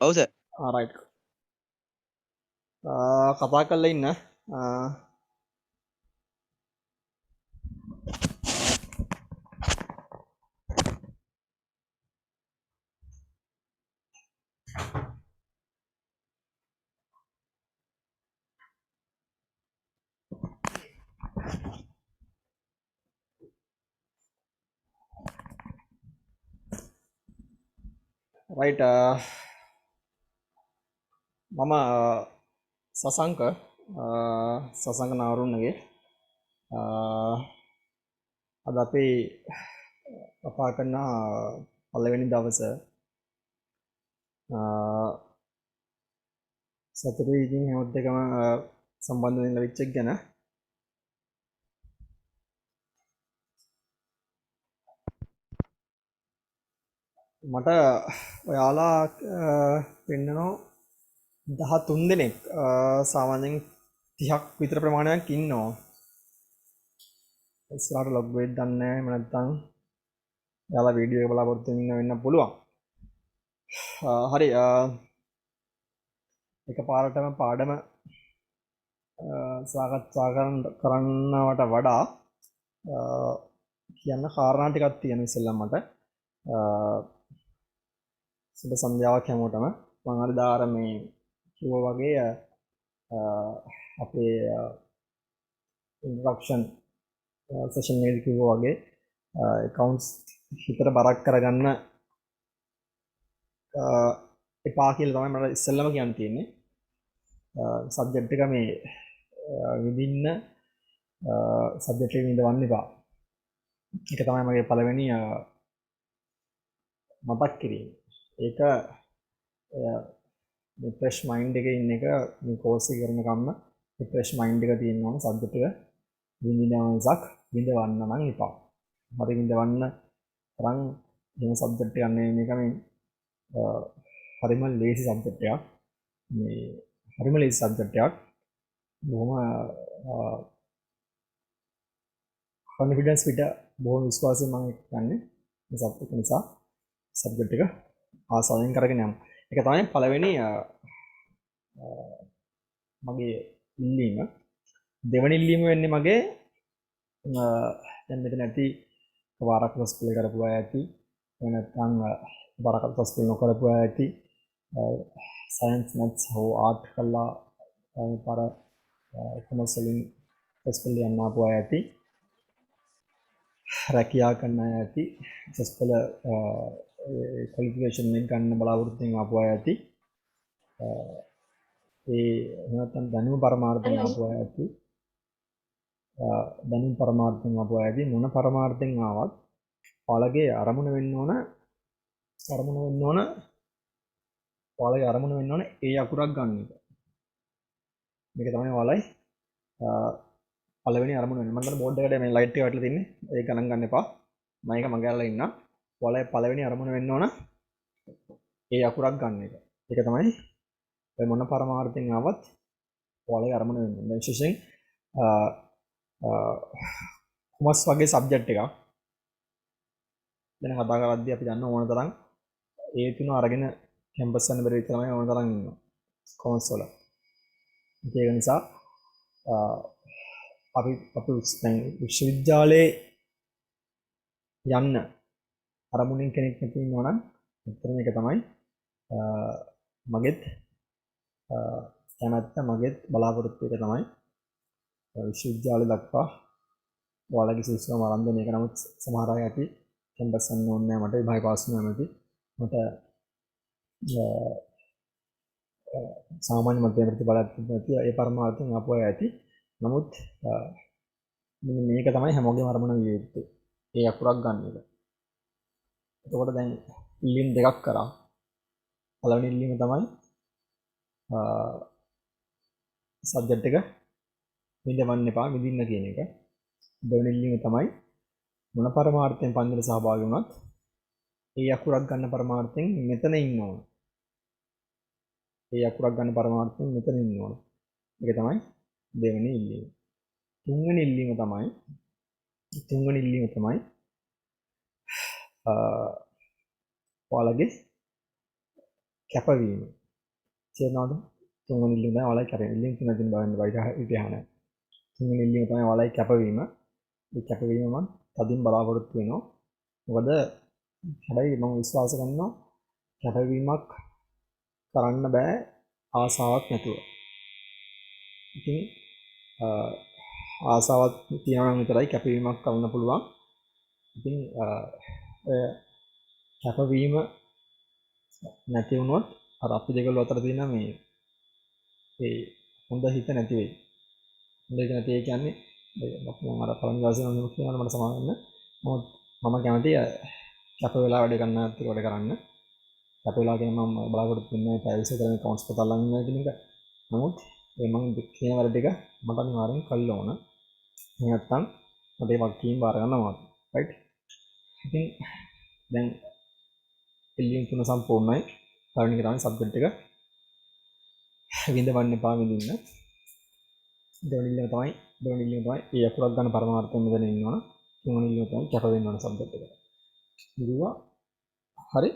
ඔව් sir. Right. කතා කරලා ඉන්න. රයිට්. මම සසංක නාරුන්නගේ අද අපි කතා කරන පළවෙනි දවස සතුටුයි ඉතින් හැමෝත් එකම සම්බන්ධ වෙන්න ලැබිච්ච එක ගැන. මට ඔයාලා පෙන්නනෝ 13 දෙනෙක් සාමාන්‍යයෙන් 30ක් විතර ප්‍රමාණයක් ඉන්නවා. ඉස්සරහට ලොග් වෙන්න දන්නේ නැහැ. එහෙම නැත්නම් එයාලා වීඩියෝ එක බලාපොරොත්තු වෙන්න පුළුවන්. හරි. එකපාරටම පාඩම සාකච්ඡා කරන්නවට වඩා කියන්න කාරණා ටිකක් තියෙනවා ඉස්සෙල්ලා මට. සුබ සන්ධ්‍යාවක් හැමෝටම. මම අර දාර මේ කිව්වා වගේ අපේ ඉන්ට්‍රොඩක්ෂන් සෙෂන් එකේදී කිව්වා වගේ accounts හිතට බරක් කරගන්න එපා කියලා තමයි මට ඉස්සෙල්ලාම කියන්න තියෙන්නේ. සබ්ජෙක්ට් එක මේ විඳින්න සබ්ජෙක්ට් එක විඳවන්න එපා. ඒක තමයි මගේ පළවෙනි මතක් කිරීම. ඒක ෆ්‍රෙෂ් මයින්ඩ් එකේ ඉන්න එක මේ කෝස් එක කරන කම්ම ෆ්‍රෙෂ් මයින්ඩ් එක තියෙන්න ඕන. සබ්ජෙක්ට් එක විඳිනවා මිසක් විඳවන්න නම් එපා. හරි විඳවන්න තරම් එහෙම සබ්ජෙක්ට් එකක් නෙමෙයි මේක. මේ හරිම ලේසි සබ්ජෙක්ට් එකක්. මේ හරිම ලේසි සබ්ජෙක්ට් එකක්. බොහොම කොන්ෆිඩන්ස් පිට බොහොම විශ්වාසයෙන් මම කියන්නේ මේ සබ්ජෙක්ට් එක නිසා සබ්ජෙක්ට් එක ආසාවෙන් කරගෙන යමු. ඒක තමයි පළවෙනි මගේ ඉල්ලීම. දෙවෙනි ඉල්ලීම වෙන්නේ මගේ දැන් මෙතන ඇති වාරක් ස්කූල් එක කරපු අය ඇති. එහෙම නැත්නම් වාරක් ස්කූල් නොකරපු අය ඇති. සයන්ස් මැත්ස් හෝ ආර්ට් කළා පාර කොමර්ස් වලින් ස්කූල් යන්න ආපු අය ඇති. රැකියා කරන අය ඇති. ස්කූල් ක්වොලිෆිකේෂන් එක ගන්න බලාපොරොත්තු වෙන ආපු අය ඇති. ඒ නැත්නම් දැනුම පරමාර්ථයෙන් ආපු අය ඇති. දැනුම් පරමාර්ථයෙන් ආපු අය ඇති. මොන පරමාර්ථයෙන් ආවත් ඔයාලගේ අරමුණ වෙන්න ඕන ඔයාලගේ අරමුණ වෙන්න ඕන ඒ අකුරක් ගන්න එක. මේක තමයි ඔයාලයි පළවෙනි අරමුණ වෙන්නේ. මම දැන් බෝඩ් එකට මේ ලයිට් එක වටලා තින්නේ. ඒක ගණන් ගන්න එපා. මම ඒක මගහැරලා ඉන්නම්. ඔයාලගේ පළවෙනි අරමුණ වෙන්න ඕන ඒ අකුරක් ගන්න එක. ඒක තමයි ඔය මොන පරමාර්ථයෙන් ආවත් ඔයාලගේ අරමුණ වෙන්නේ. දැන් විශේෂයෙන් කොමර්ස් වගේ සබ්ජෙක්ට් එකක් දැන් කතා කරද්දී අපි දන්න ඕන තරම් ඒ තුන අරගෙන කැම්පස් යන බැරි තමයි ඕන තරම් ඉන්නවා කොමර්ස් වල. ඒක නිසා අපි දැන් විශ්වවිද්‍යාලයේ යන්න අරමුණින් කෙනෙක් නැති ඉන්නවා නම් ඇත්තටම ඒක තමයි මගෙත් කැමැත්ත මගෙත් බලාපොරොත්තු එක තමයි විශ්වවිද්‍යාලය දක්වා ඔයාලගේ සුසුම වරන් දෙන එක. නමුත් සමහර අය ඇති කැම්පස් යන්න ඕනේ නැහැ මට විභාග පාස් වෙනවා නැති මට සාමාන්‍ය මධ්‍යම ප්‍රතිඵලයක් තිබෙති ඒ පරමාර්ථයෙන් ආපු අය ඇති. නමුත් මෙන්න මේක තමයි හැමෝගේම අරමුණ විය යුත්තේ. ඒ අකුරක් ගන්න එක. එතකොට දැන් ඉල්ලීම් දෙකක් කරා. පළවෙනි ඉල්ලීම තමයි සබ්ජෙක්ට් එක විඳවන්න එපා විඳින්න කියන එක. දෙවෙනි ඉල්ලීම තමයි මොන පරමාර්ථයෙන් පන්තියට සහභාගී වුණත් ඒ අකුරක් ගන්න පරමාර්ථයෙන් මෙතන ඉන්න ඕන. ඒ අකුරක් ගන්න පරමාර්ථයෙන් මෙතන ඉන්න ඕන. ඒක තමයි දෙවෙනි ඉල්ලීම. තුන්වෙනි ඉල්ලීම තමයි ඔයාලගේ කැපවීම. තේරෙනවද? තුන්වෙනි ඉල්ලීම තමයි ඔයාලයි කැපවීම. ඉල්ලීම් තුනක් දෙන්න බලන්න ඉතිහාන. තුන්වෙනි ඉල්ලීම තමයි ඔයාලයි කැපවීම. මේ කැපවීම මම තදින් බලාපොරොත්තු වෙනවා. මොකද හැබැයි මම විශ්වාස කරනවා කැපවීමක් කරන්න බෑ ආසාවක් නැතුව. ඉතින් ආසාවක් තියනවා නම් විතරයි කැපවීමක් කරන්න පුළුවන්. ඉතින් කැපවීම නැති වුණොත් අර අපි දෙකල අතර තියෙන මේ හොඳ හිත නැති වෙයි. හොඳ හිත නැති ඒ කියන්නේ මම අර පළවෙනි දවසේ නම් කියනවා මට සමාන වෙන්න. නමුත් මම කැමති කැප වෙලා වැඩ ගන්න අතර වැඩ කරන්න. කැප වෙලා කියන මම බලාපොරොත්තු වෙන්නේ ප්‍රයිවසි කරන කවුන්ට්ස් පොත අල්ලන්න ඉන්නවා කියන එක. නමුත් මම කියන වැඩ ටික මට අනිවාර්යෙන් කළ ඕන. නැත්තම් මට ඒ වගකීම් බාර ගන්න අමාරුයි. රයිට්? ඉතින් දැන් ඉල්ලීම් තුන සම්පූර්ණයි. පළවෙනි එක තමයි සබ්ජෙක්ට් එක විඳවන්න එපා විඳින්න. දෙවෙනි ඉල්ලීම තමයි ඒ අකුරක් ගන්න පරමාර්ථයෙන් මෙතන ඉන්නවනේ. තුන්වෙනි ඉල්ලීම තමයි කැප වෙන්න ඕන සබ්ජෙක්ට් එකට. ඉතිවා හරි.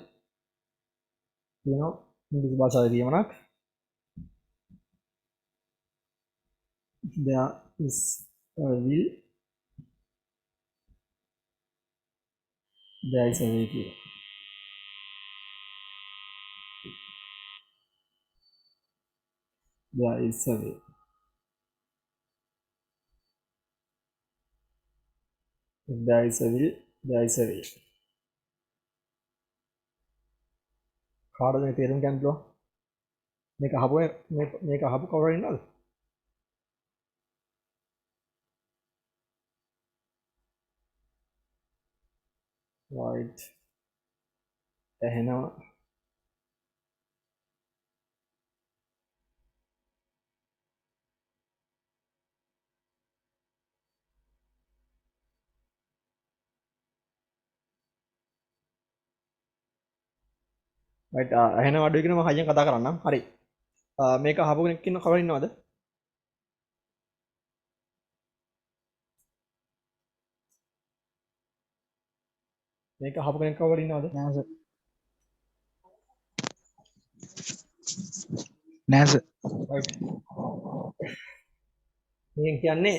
කියනවා ඉංග්‍රීසි භාෂාවේ කියමනක් there is a will there is a way කියලා. there is a way. if there is a will there is a way. කාටද මේ තේරුම් ගන්න පුළුවන්? මේක අහපු කවුරු ඉන්නවද? right එහෙනම් right එහෙනම් අඩුයි කියන මම හයියෙන් කතා කරන්නම්. හරි. මේක අහපු කෙනෙක් ඉන්න කවුරු ඉන්නවද? මේක අහපු කෙනෙක් කවුරු ඉන්නවද? නෑ සර්. right. මේක කියන්නේ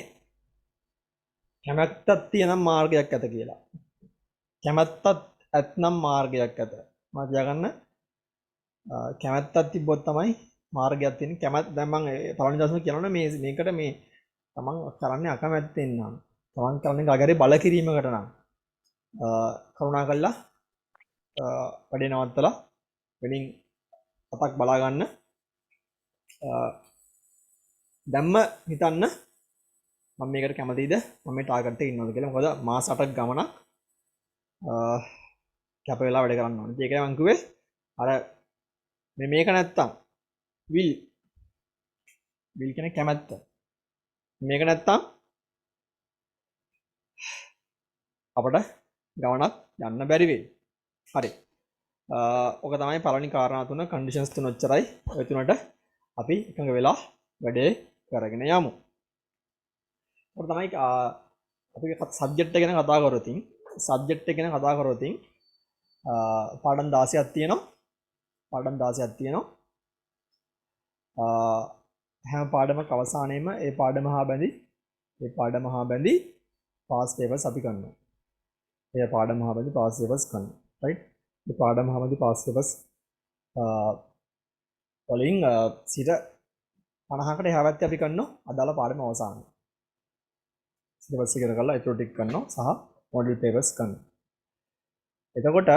කැමැත්තක් තියෙනම් මාර්ගයක් ඇත කියලා. කැමැත්තක් ඇත්නම් මාර්ගයක් ඇත. මම තියාගන්න කැමැත්තක් තිබ්බොත් තමයි මාර්ගයක් තියෙන්නේ. කැමැත්ත දැන් මම පළවෙනි දවසේම කියනවනේ මේකට මේ තමන් කරන්නේ අකමැත්තෙන් නම් තමන් කරන්නේ ගගරේ බල කිරීමකට නම් කරුණා කළා වැඩේ නවත්තලා වෙනින් අතක් බලා ගන්න දැම්ම හිතන්න මම මේකට කැමතිද මම මේ ටාගට් එකේ ඉන්නවද කියලා. මොකද මාස 8ක් ගමනක් කැප වෙලා වැඩ කරන්න ඕනේ. ඒකයි මම කිව්වේ අර මේක නැත්තම් will කියන්නේ කැමැත්ත. මේක නැත්තම් අපට ගමනක් යන්න බැරි වෙයි. හරි. ඔක තමයි පළවෙනි කාරණා තුන කන්ඩිෂන්ස් තුන ඔච්චරයි. ඔය තුනට අපි එකඟ වෙලා වැඩේ කරගෙන යමු. ඔක තමයි අපි සබ්ජෙක්ට් එක ගැන කතා කරොතින් පාඩම් 16ක් තියෙනවා. හැම පාඩමක් අවසානයේම ඒ පාඩම හා බැඳි පාස් පේපර්ස් අපි කරනවා. ඒ පාඩම හා බැඳි පාස් පේපර්ස් කරනවා. රයිට්? මේ පාඩම හා බැඳි පාස් පේපර්ස් වලින් 50කට එහා පැත්තේ අපි කරනවා අදාළ පාඩම අවසානයේ. සිලබස් එක කරලා ඒතර ටික කරනවා සහ මොඩල් පේපර්ස් කරනවා. එතකොට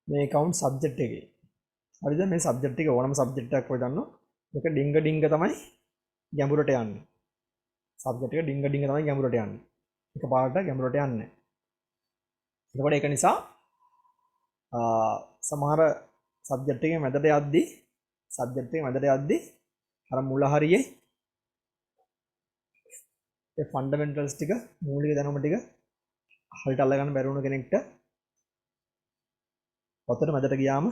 මේ account subject එකේ හරිද මේ subject එක ඕනම subject එකක් ඔය දන්නවා මේක ඩිංග තමයි ගැඹුරට යන්නේ. subject එක ඩිංග තමයි ගැඹුරට යන්නේ. එකපාරට ගැඹුරට යන්නේ නැහැ. එතකොට ඒක නිසා සමහර subject එකේ මැදට යද්දී අර මුල හරියේ ඒ fundamentals ටික මූලික දැනුම ටික හරියට අල්ල ගන්න බැරි වුණ කෙනෙක්ට පතර මැදට ගියාම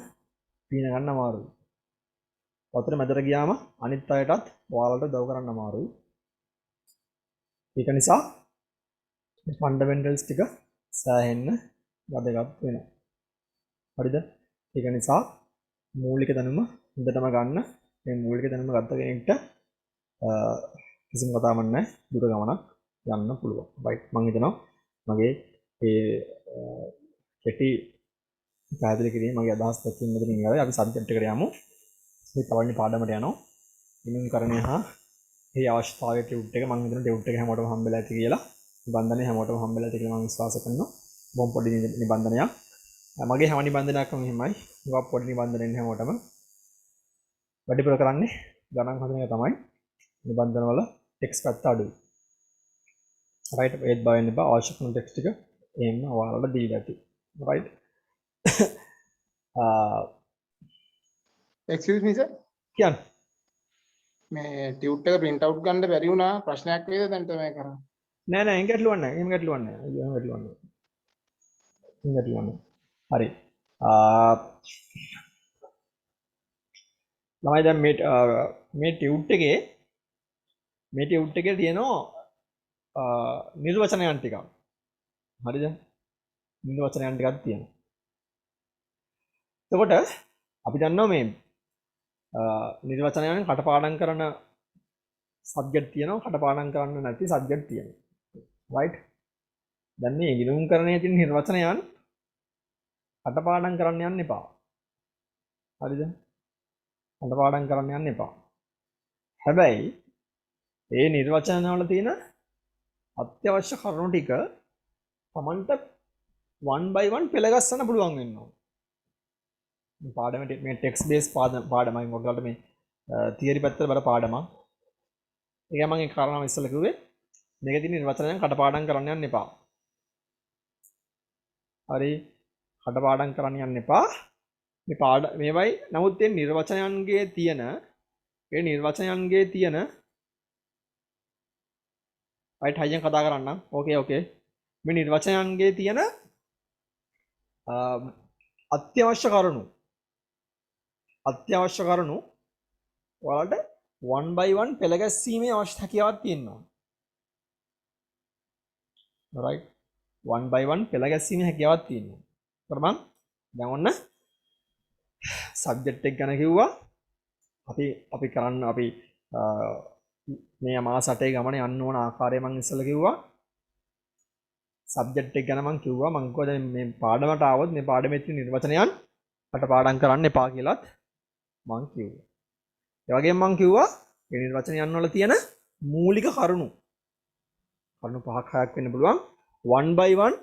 පීන ගන්න අමාරුයි. පතර මැදට ගියාම අනිත් අයටත් ඔයාලට උදව් කරන්න අමාරුයි. ඒක නිසා ෆන්ඩමෙන්ටල්ස් ටික සෑහෙන්න වැදගත් වෙනවා. හරිද? ඒක නිසා මූලික දැනුම හොඳටම ගන්න. මේ මූලික දැනුම ගත්ත කෙනෙක්ට කිසිම කතාවක් නැහැ. දුර ගමනක් යන්න පුළුවන්. රයිට්. මම හිතනවා මගේ ඒ කෙටි පැහැදිලි කිරීම මගේ අදහස් පැකින් මෙතනින් ඉවරයි. අපි සබ්ජෙක්ට් එකට යමු. මේ පළවෙනි පාඩමට යනවා. ගිණුම්කරණය හා ඒ අවශ්‍යතාවය ටියුට් එක මම හිතනවා ටියුට් එක හැමෝටම හම්බෙලා ඇති කියලා. නිබන්ධනය හැමෝටම හම්බෙලා ඇති කියලා මම විශ්වාස කරනවා. බොම් පොඩි නිබන්ධනයක්. මගේ හැම නිබන්ධනයක්ම මෙහෙමයි. ඒවා පොඩි නිබන්ධනෙන් හැමෝටම වැඩිපුර කරන්නේ ගණන් හදන එක තමයි. නිබන්ධන වල ටෙක්ස්ට් පැත්ත අඩුයි. රයිට්. ඒත් බය වෙන්න එපා. අවශ්‍ය කරන ටෙක්ස්ට් ටික එහෙම ඔයාලට දීලා ඇති. රයිට්. එක්ස්කියුස් මී සර්. කියන්නේ මේ ටියුට් එක print out ගන්න බැරි වුණා ප්‍රශ්නයක් වේද දැන් තමයි කරන්නේ. නෑ නෑ එහෙම ගැටලුවක් නෑ. එහෙම ගැටලුවක් නෑ. එහෙම ගැටලුවක් නෑ. එහෙම ගැටලුවක් නෑ. හරි. ළමයි දැන් මේ ටියුට් එකේ තියෙනවා නිර්වචනයන් ටිකක්. හරිද? නිර්වචනයන් ටිකක් තියෙනවා. එතකොට අපි දන්නවා මේ නිර්වචනයන් කටපාඩම් කරන සබ්ජෙක්ට් තියෙනවා, කටපාඩම් කරන්න නැති සබ්ජෙක්ට් තියෙනවා. රයිට්. දැන් මේ ගිණුම්කරණයේ තියෙන නිර්වචනයන් කටපාඩම් කරන්න යන්න එපා. හරිද? කටපාඩම් කරන්න යන්න එපා. හැබැයි ඒ නිර්වචන වල තියෙන අත්‍යවශ්‍ය කරුණු ටික Tamanට one by one පෙළගස්සන්න පුළුවන් වෙනවා. මේ පාඩමේ මේ ටෙක්ස්ට් බේස් පාඩමයි මොකක්ද මේ තියරි පැත්තට බර පාඩමක්. ඒක මම ඒ කාරණාව ඉස්සෙල්ලා කිව්වේ. මේකේ තියෙන නිර්වචනයන් කටපාඩම් කරන්න යන්න එපා. හරි. කටපාඩම් කරන්න යන්න එපා. මේවයි නමුත් මේ නිර්වචනයන්ගේ තියෙන රයිට් හයියෙන් කතා කරන්න. ඕකේ. මේ නිර්වචනයන්ගේ තියෙන අත්‍යවශ්‍ය කරුණු ඔයාලට one by one පෙළගැස්වීමේ හැකියාවක් තියෙනවා. right one by one පෙළගැස්වීමේ හැකියාවක් තියෙනවා. කරමන් දැන් ඔන්න සබ්ජෙක්ට් එක ගැන කිව්වා. අපි කරන්න මේ මාස 8 ගමන යන්න ඕන ආකාරය මම ඉස්සෙල්ලා කිව්වා. සබ්ජෙක්ට් එක ගැන මම කිව්වා. මම කිව්වා දැන් මේ පාඩමට ආවොත් මේ පාඩමේ තියෙන නිර්වචනයන් කටපාඩම් කරන්න එපා කියලාත් මම කිව්වා. ඒ වගේම මම කිව්වා මේ නිර්වචනයන් වල තියෙන මූලික කරුණු 5ක් 6ක් වෙන්න පුළුවන්. one by one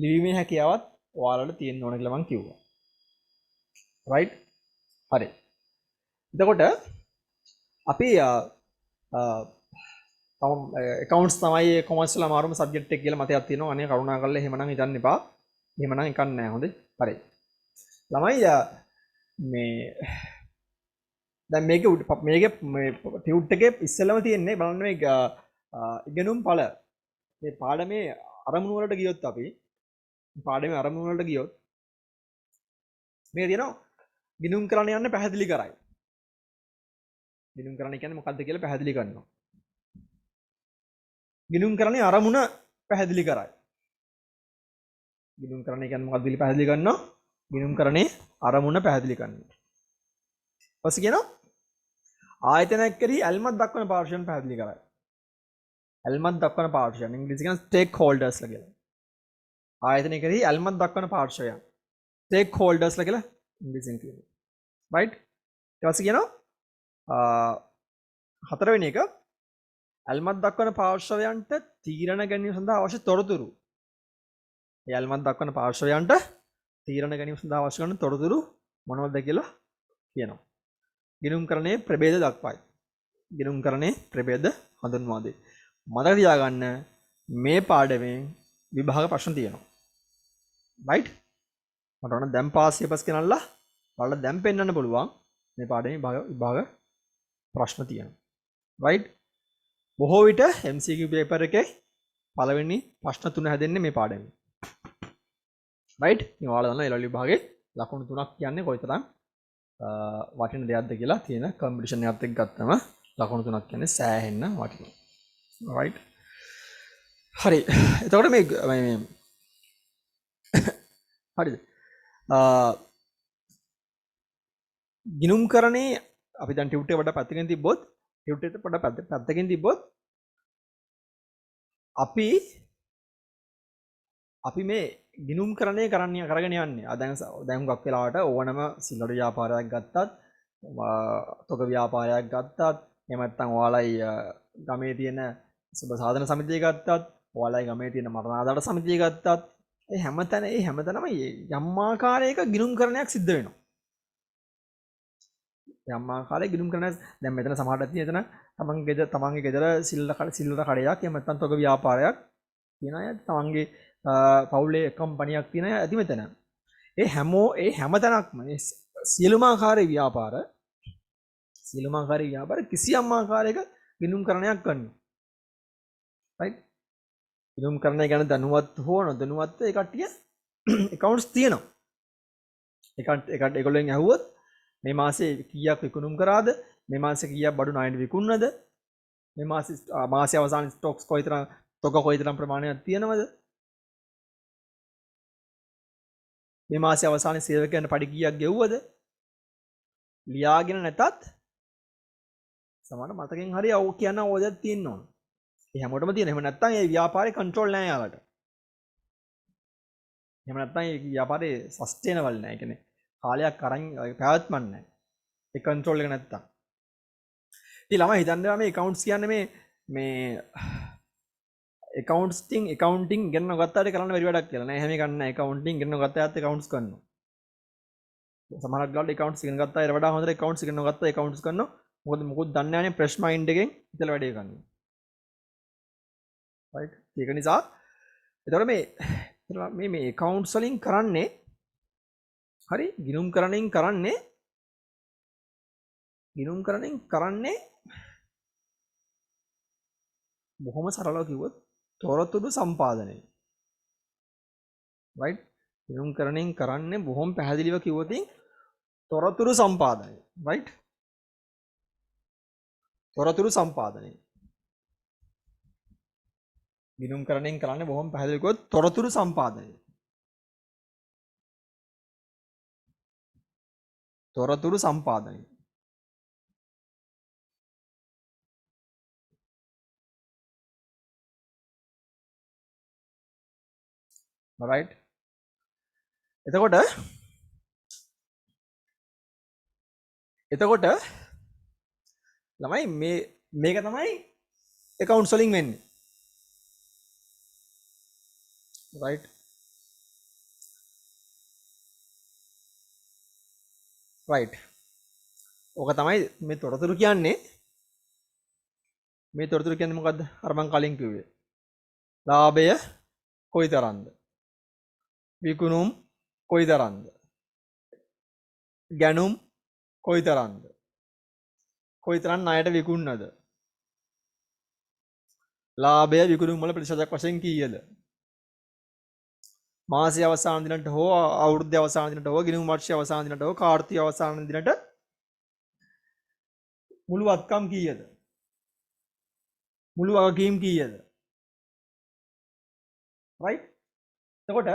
ලිවීමේ හැකියාවත් ඔයාලට තියෙන්න ඕන කියලා මම කිව්වා. right හරි. එතකොට අපි accounts තමයි කොමර්ස් වල අමාරුම සබ්ජෙක්ට් එක කියලා මතයක් තියෙනවා. අනේ කරුණාකරලා එහෙමනම් හිතන්න එපා. එහෙමනම් එකක් නෑ. හොඳේ. හරි. ළමයි මේ දැන් මේකේ ටියුට් එකේ ඉස්සෙල්ලම තියෙන්නේ බලන්න මේ ඉගෙනුම් ඵල. මේ පාඩමේ අරමුණු වලට ගියොත් මේ තියෙනවා ගිණුම් කරන්න යන්න පැහැදිලි කරයි. ගිණුම් කරන්න කියන්නේ මොකක්ද කියලා පැහැදිලි කරනවා. ගිණුම් කරන්නේ අරමුණ පැහැදිලි කරයි. ගිණුම් කරන්නේ කියන්නේ මොකක්ද කියලා පැහැදිලි කරනවා. ගිණුම් කරන්නේ අරමුණ පැහැදිලි කරනවා. ඊපස්සේ කියනවා ආයතනයක් කෙරෙහි ඇල්මක් දක්වන පාර්ශ්වයන් පැහැදිලි කරයි. ඇල්මක් දක්වන පාර්ශ්වයන් ඉංග්‍රීසි කියන ස්ටේක් හෝල්ඩර්ස්ලා කියලා. ආයතනය කෙරෙහි ඇල්මක් දක්වන පාර්ශ්වයන් ස්ටේක් හෝල්ඩර්ස්ලා කියලා ඉංග්‍රීසියෙන් කියනවා. රයිට්. ඊට පස්සේ කියනවා හතරවෙනි එක ඇල්මක් දක්වන පාර්ශ්වයන්ට තීරණ ගැනීම සඳහා අවශ්‍ය තොරතුරු. ඒ ඇල්මක් දක්වන පාර්ශ්වයන්ට තීරණ ගැනීම සඳහා අවශ්‍ය කරන තොරතුරු මොනවද කියලා කියනවා. ගිණුම්කරණයේ ප්‍රභේද දක්වයි. ගිණුම්කරණයේ ප්‍රභේද හඳුන්වා දෙයි. මතක තියාගන්න මේ පාඩමෙන් විභාග ප්‍රශ්න තියෙනවා. රයිට්. මට ඕන දැන් පාස් සියපස් කෙනල්ලා බලලා දැන් පෙන්වන්න පුළුවන් මේ පාඩමේ විභාග ප්‍රශ්න තියෙනවා. රයිට්. බොහෝ විට MCQ පේපර් එකේ පළවෙනි ප්‍රශ්න 3 හැදෙන්නේ මේ පාඩමෙන්. රයිට්. ඉතින් ඔයාලා දන්නවා ඒ විභාගේ ලකුණු 3ක් කියන්නේ කොයිතරම් වටින දෙයක්ද කියලා තියෙන කම්පිටිෂන් එකත් එක්ක ගත්තම ලකුණු 3ක් කියන්නේ සෑහෙන්න වටිනවා. රයිට්. හරි. එතකොට මේ හරිද? ගිනුම්කරණේ අපි දැන් ටියුට් එක වඩා පැත්තකින් තිබ්බොත් ටියුට් එකට වඩා පැත්තකින් තිබ්බොත් අපි මේ ගිනුම්කරණය කරගෙන යන්නේ. දැන් හුඟක් වෙලාවට ඕනම සිල්ලර ව්‍යාපාරයක් ගත්තත් තොග ව්‍යාපාරයක් ගත්තත් එහෙම නැත්නම් ඔයාලයි ගමේ තියෙන සුබ සාධන සමිතිය ගත්තත් ඔයාලයි ගමේ තියෙන මරණාදාන සමිතිය ගත්තත් ඒ හැමතැනම යම් ආකාරයක ගිනුම්කරණයක් සිද්ධ වෙනවා. යම් ආකාරයක ගිනුම්කරණයක් දැන් මෙතන සමහරට තියෙන තමන්ගේ ගෙදර සිල්ලර කඩයක් එහෙම නැත්නම් තොග ව්‍යාපාරයක් තියෙන අය තමන්ගේ පවුලේ කම්පනියක් තියෙන අය ඇති මෙතන. ඒ හැමතැනක්ම සියලුම ආකාරයේ ව්‍යාපාර කිසියම් ආකාරයක ගිණුම්කරණයක් කරනවා. right? ගිණුම්කරණය ගැන දැනුවත් හෝ නොදැනුවත් ඒ කට්ටිය accounts තියෙනවා. ඒකට ඒගොල්ලෙන් ඇහුවොත් මේ මාසේ කීයක් විකුණුම් කරාද? මේ මාසේ කීයක් බඩු ණයට විකුණනද? මේ මාසේ අවසානයේ ස්ටොක්ස් කොයිතරම් තොග කොයිතරම් ප්‍රමාණයක් තියෙනවද? මේ මාසේ අවසානයේ සේවකයන්ට පඩි කීයක් ගෙව්වද? ලියාගෙන නැතත් සමහර මතකෙන් හරි ඔව් කියන ඕදයක් තියෙන්න ඕන. ඒ හැමෝටම තියෙන. එහෙම නැත්නම් ඒ ව්‍යාපාරේ කන්ට්‍රෝල් නැහැ යාලට. එහෙම නැත්නම් ඒ ව්‍යාපාරේ සස්ටේනබල් නැහැ. ඒ කියන්නේ කාලයක් අරන් පැවැත්මක් නැහැ. ඒ කන්ට්‍රෝල් එක නැත්තම්. ඉතින් ළමයි හිතන්නේ මේ accounts කියන්නේ මේ accounting ඉගෙන ගත්තාට කරන්න බැරි වැඩක් කියලා නෑ. එහෙම ගන්න accounting ඉගෙන ගත්තාට accounts කරනවා. සමහරක් ගාලා accounts ඉගෙන ගත්තා ඊට වඩා හොඳට accounts ඉගෙන ගත්තා accounts කරනවා. මොකද දන්නේ නැහැනේ fresh mind එකෙන් හිතලා වැඩේ කරනවා. right? ඒක නිසා එතකොට මේ accounts වලින් කරන්නේ හරි ගිණුම්කරණයෙන් කරන්නේ බොහොම සරලව කිව්වොත් තොරතුරු සම්පාදනය. right? ගිණුම්කරණයෙන් කරන්නේ බොහොම පැහැදිලිව කිව්වොත් තොරතුරු සම්පාදනය. right? තොරතුරු සම්පාදනය. ගිණුම්කරණයෙන් කරන්නේ බොහොම පැහැදිලිව කිව්වොත් තොරතුරු සම්පාදනය. තොරතුරු සම්පාදනය. right? එතකොට ළමයි මේක තමයි accounts වලින් වෙන්නේ. right? right. ඕක තමයි මේ තොරතුරු කියන්නේ. මේ තොරතුරු කියන්නේ මොකද්ද? අර මං කලින් කිව්වේ. ලාභය කොයිතරම්ද? විකුණුම් කොයිතරම්ද? ගැනුම් කොයිතරම්ද? කොයිතරම් ණයට විකුණනද? ලාභය විකුණුම් වල ප්‍රතිශතයක් වශයෙන් කීයද? මාසයේ අවසාන දිනට හෝ අවුරුද්දේ අවසාන දිනට හෝ ගිණුම් වර්ෂයේ අවසාන දිනට හෝ කාර්තිය අවසාන දිනට මුළු වත්කම් කීයද? මුළු වගකීම් කීයද? right? එතකොට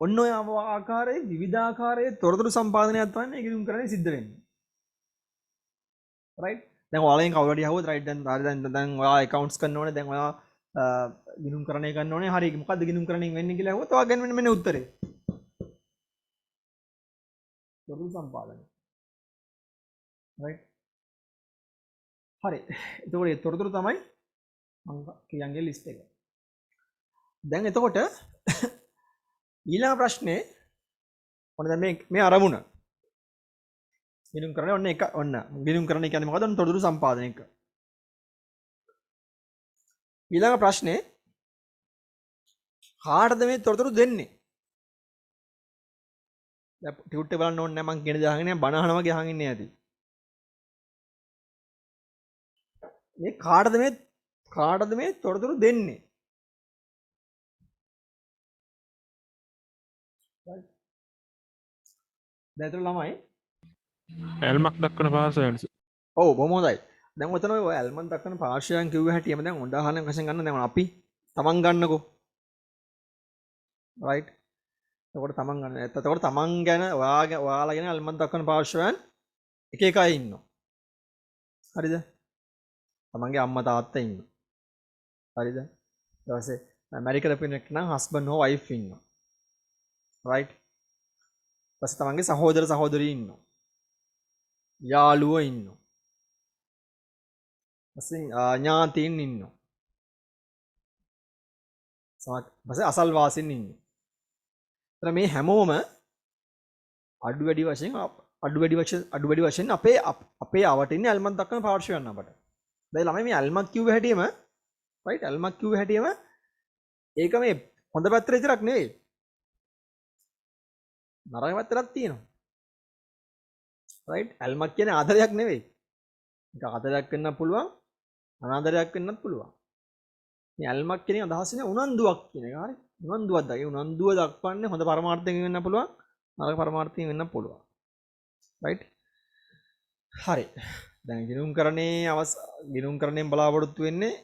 ඔන්න ඔය ආකාරයේ විවිධාකාරයේ තොරතුරු සම්පාදනයක් තමයි මේ ගිණුම් කරන්නේ සිද්ධ වෙන්නේ. right? දැන් ඔයාලෙන් කවුරු හරි අහුවොත් right දැන් ඔයා accounts කරන්න ඕනේ. දැන් ඔයා ගිණුම් කරණය කරන්න ඕනේ. හරි මොකද්ද ගිණුම් කරණයෙන් වෙන්නේ කියලා අහුවොත් ඔයා ගන්න මෙන්න උත්තරේ. තොරතුරු සම්පාදනය. right? හරි. එතකොට මේ තොරතුරු තමයි මම කියන්නේ ලිස්ට් එක. දැන් එතකොට ඊළඟ ප්‍රශ්නේ ඔන්න දැන් මේ අරමුණ ගිණුම් කරන්නේ ඔන්න ගිණුම් කරන්නේ කියන්නේ මොකද? ඔන්න තොරතුරු සම්පාදනය එක. ඊළඟ ප්‍රශ්නේ කාටද මේ තොරතුරු දෙන්නේ? දැන් ටියුට් එක බලන්න ඕනේ නැහැ මං කියන දේ අහගෙන බණ අහන වගේ අහගෙන ඉන්නේ නැති. මේ කාටද මේ තොරතුරු දෙන්නේ? දැන් ළමයි ඇල්මක් දක්වන පාර්ශවයන්ස. ඔව් බොහොම හොඳයි. දැන් ඔතන ඔය ඇල්මන් දක්වන පාර්ශවයන් කිව්ව හැටිම දැන් උදාහරණයක් වශයෙන් ගන්න දැන් අපි තමන් ගන්නකෝ. right? එතකොට තමන් ගන්න. එතකොට තමන් ගැන ඔයාලා ගැන ඇල්මක් දක්වන පාර්ශවයන් එක එක අය ඉන්නවා. හරිද? තමන්ගේ අම්මා තාත්තා ඉන්නවා. හරිද? ඊට පස්සේ මැරි කරපු කෙනෙක් නම් හස්බන්ඩ් හෝ වයිෆ් ඉන්නවා. right? ඊට පස්සේ තමන්ගේ සහෝදර සහෝදරිය ඉන්නවා. යාළුවෝ ඉන්නවා. ඊපස්සේ ඥාතීන් ඉන්නවා. ඊපස්සේ අසල්වාසීන් ඉන්නවා. ඒතර මේ හැමෝම අඩු වැඩි වශයෙන් අපේ අවට ඉන්නේ ඇල්මක් දක්වන පාර්ශවයන් අපට. දැන් ළමයි මේ ඇල්මක් කිව්ව හැටියෙම right ඇල්මක් කිව්ව හැටියෙම ඒක මේ හොඳ පැත්තට විතරක් නෙවෙයි. නරක පැත්තක් තියෙනවා. right ඇල්මක් කියන්නේ ආදරයක් නෙවෙයි. ඒක ආදරයක් වෙන්නත් පුළුවන් අනාදරයක් වෙන්නත් පුළුවන්. මේ ඇල්මක් කියන අදහසින් උනන්දුවක් කියන එක හරි. උනන්දුවක් දගේ උනන්දුව දක්වන්නේ හොඳ පරමාර්ථයෙන් වෙන්න පුළුවන් නරක පරමාර්ථයෙන් වෙන්න පුළුවන්. right හරි. දැන් ගිණුම්කරණයෙන් බලාපොරොත්තු වෙන්නේ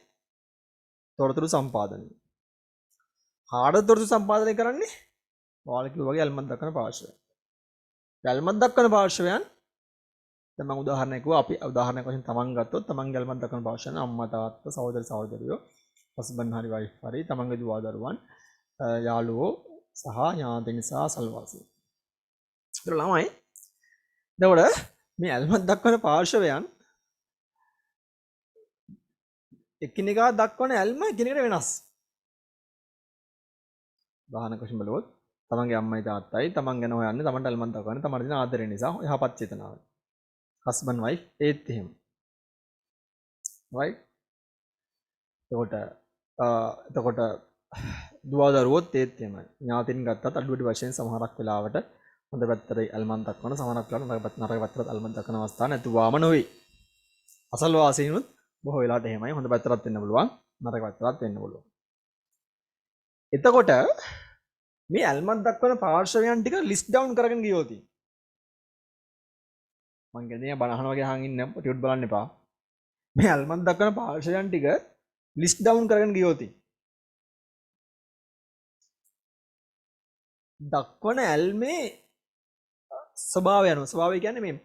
තොරතුරු සම්පාදනය. කාටද තොරතුරු සම්පාදනය කරන්නේ? ඔයාලා කිව්වා වගේ ඇල්මක් දක්වන පාර්ශවය. ඇල්මක් දක්වන පාර්ශවයන් දැන් මම උදාහරණයක් කිව්වා. අපි උදාහරණයක් වශයෙන් තමන් ගත්තොත් තමන්ගේ ඇල්මක් දක්වන පාර්ශවයන් අම්මා තාත්තා සහෝදර සහෝදරියෝ හස්බන්ඩ් හරි වයිෆ් හරි තමන්ගේ දුව දරුවන් යාළුවෝ සහ ඥාතීන් සහ සල්වාසී. ඒතර ළමයි එතකොට මේ ඇල්මක් දක්වන පාර්ශවයන් එකිනෙකා දක්වන ඇල්ම එකිනෙකට වෙනස්. උදාහරණයක් වශයෙන් බලුවොත් තමන්ගේ අම්මයි තාත්තයි තමන් ගැන හොයන්නේ තමන්ට ඇල්මක් දක්වන්නේ තමන්ට දෙන ආදරය නිසා යහපත් චේතනාව. හස්බන්ඩ් වයිෆ් ඒත් එහෙම. right එතකොට දුව දරුවොත් ඒත් එහෙමයි. ඥාතීන් ගත්තත් අඩු වැඩි වශයෙන් සමහරක් වෙලාවට හොඳ පැත්තට ඇල්මක් දක්වන සමහරක් වෙලාවට නරක පැත්තට ඇල්මක් දක්වන අවස්ථා නැතුවම නොවේ. අසල්වාසීනුත් බොහෝ වෙලාවට එහෙමයි. හොඳ පැත්තටත් වෙන්න පුළුවන් නරක පැත්තටත් වෙන්න පුළුවන්. එතකොට මේ ඇල්මක් දක්වන පාර්ශවයන් ටික ලිස්ට් ඩවුන් කරගෙන ගියොත් මං කියන්නේ බණ අහන වගේ අහන් ඉන්න ටියුට් බලන්න එපා. මේ ඇල්මක් දක්වන පාර්ශවයන් ටික ලිස්ට් ඩවුන් කරගෙන ගියොත් දක්වන ඇල්මේ ස්වභාවය අනුව ස්වභාවය කියන්නේ මේ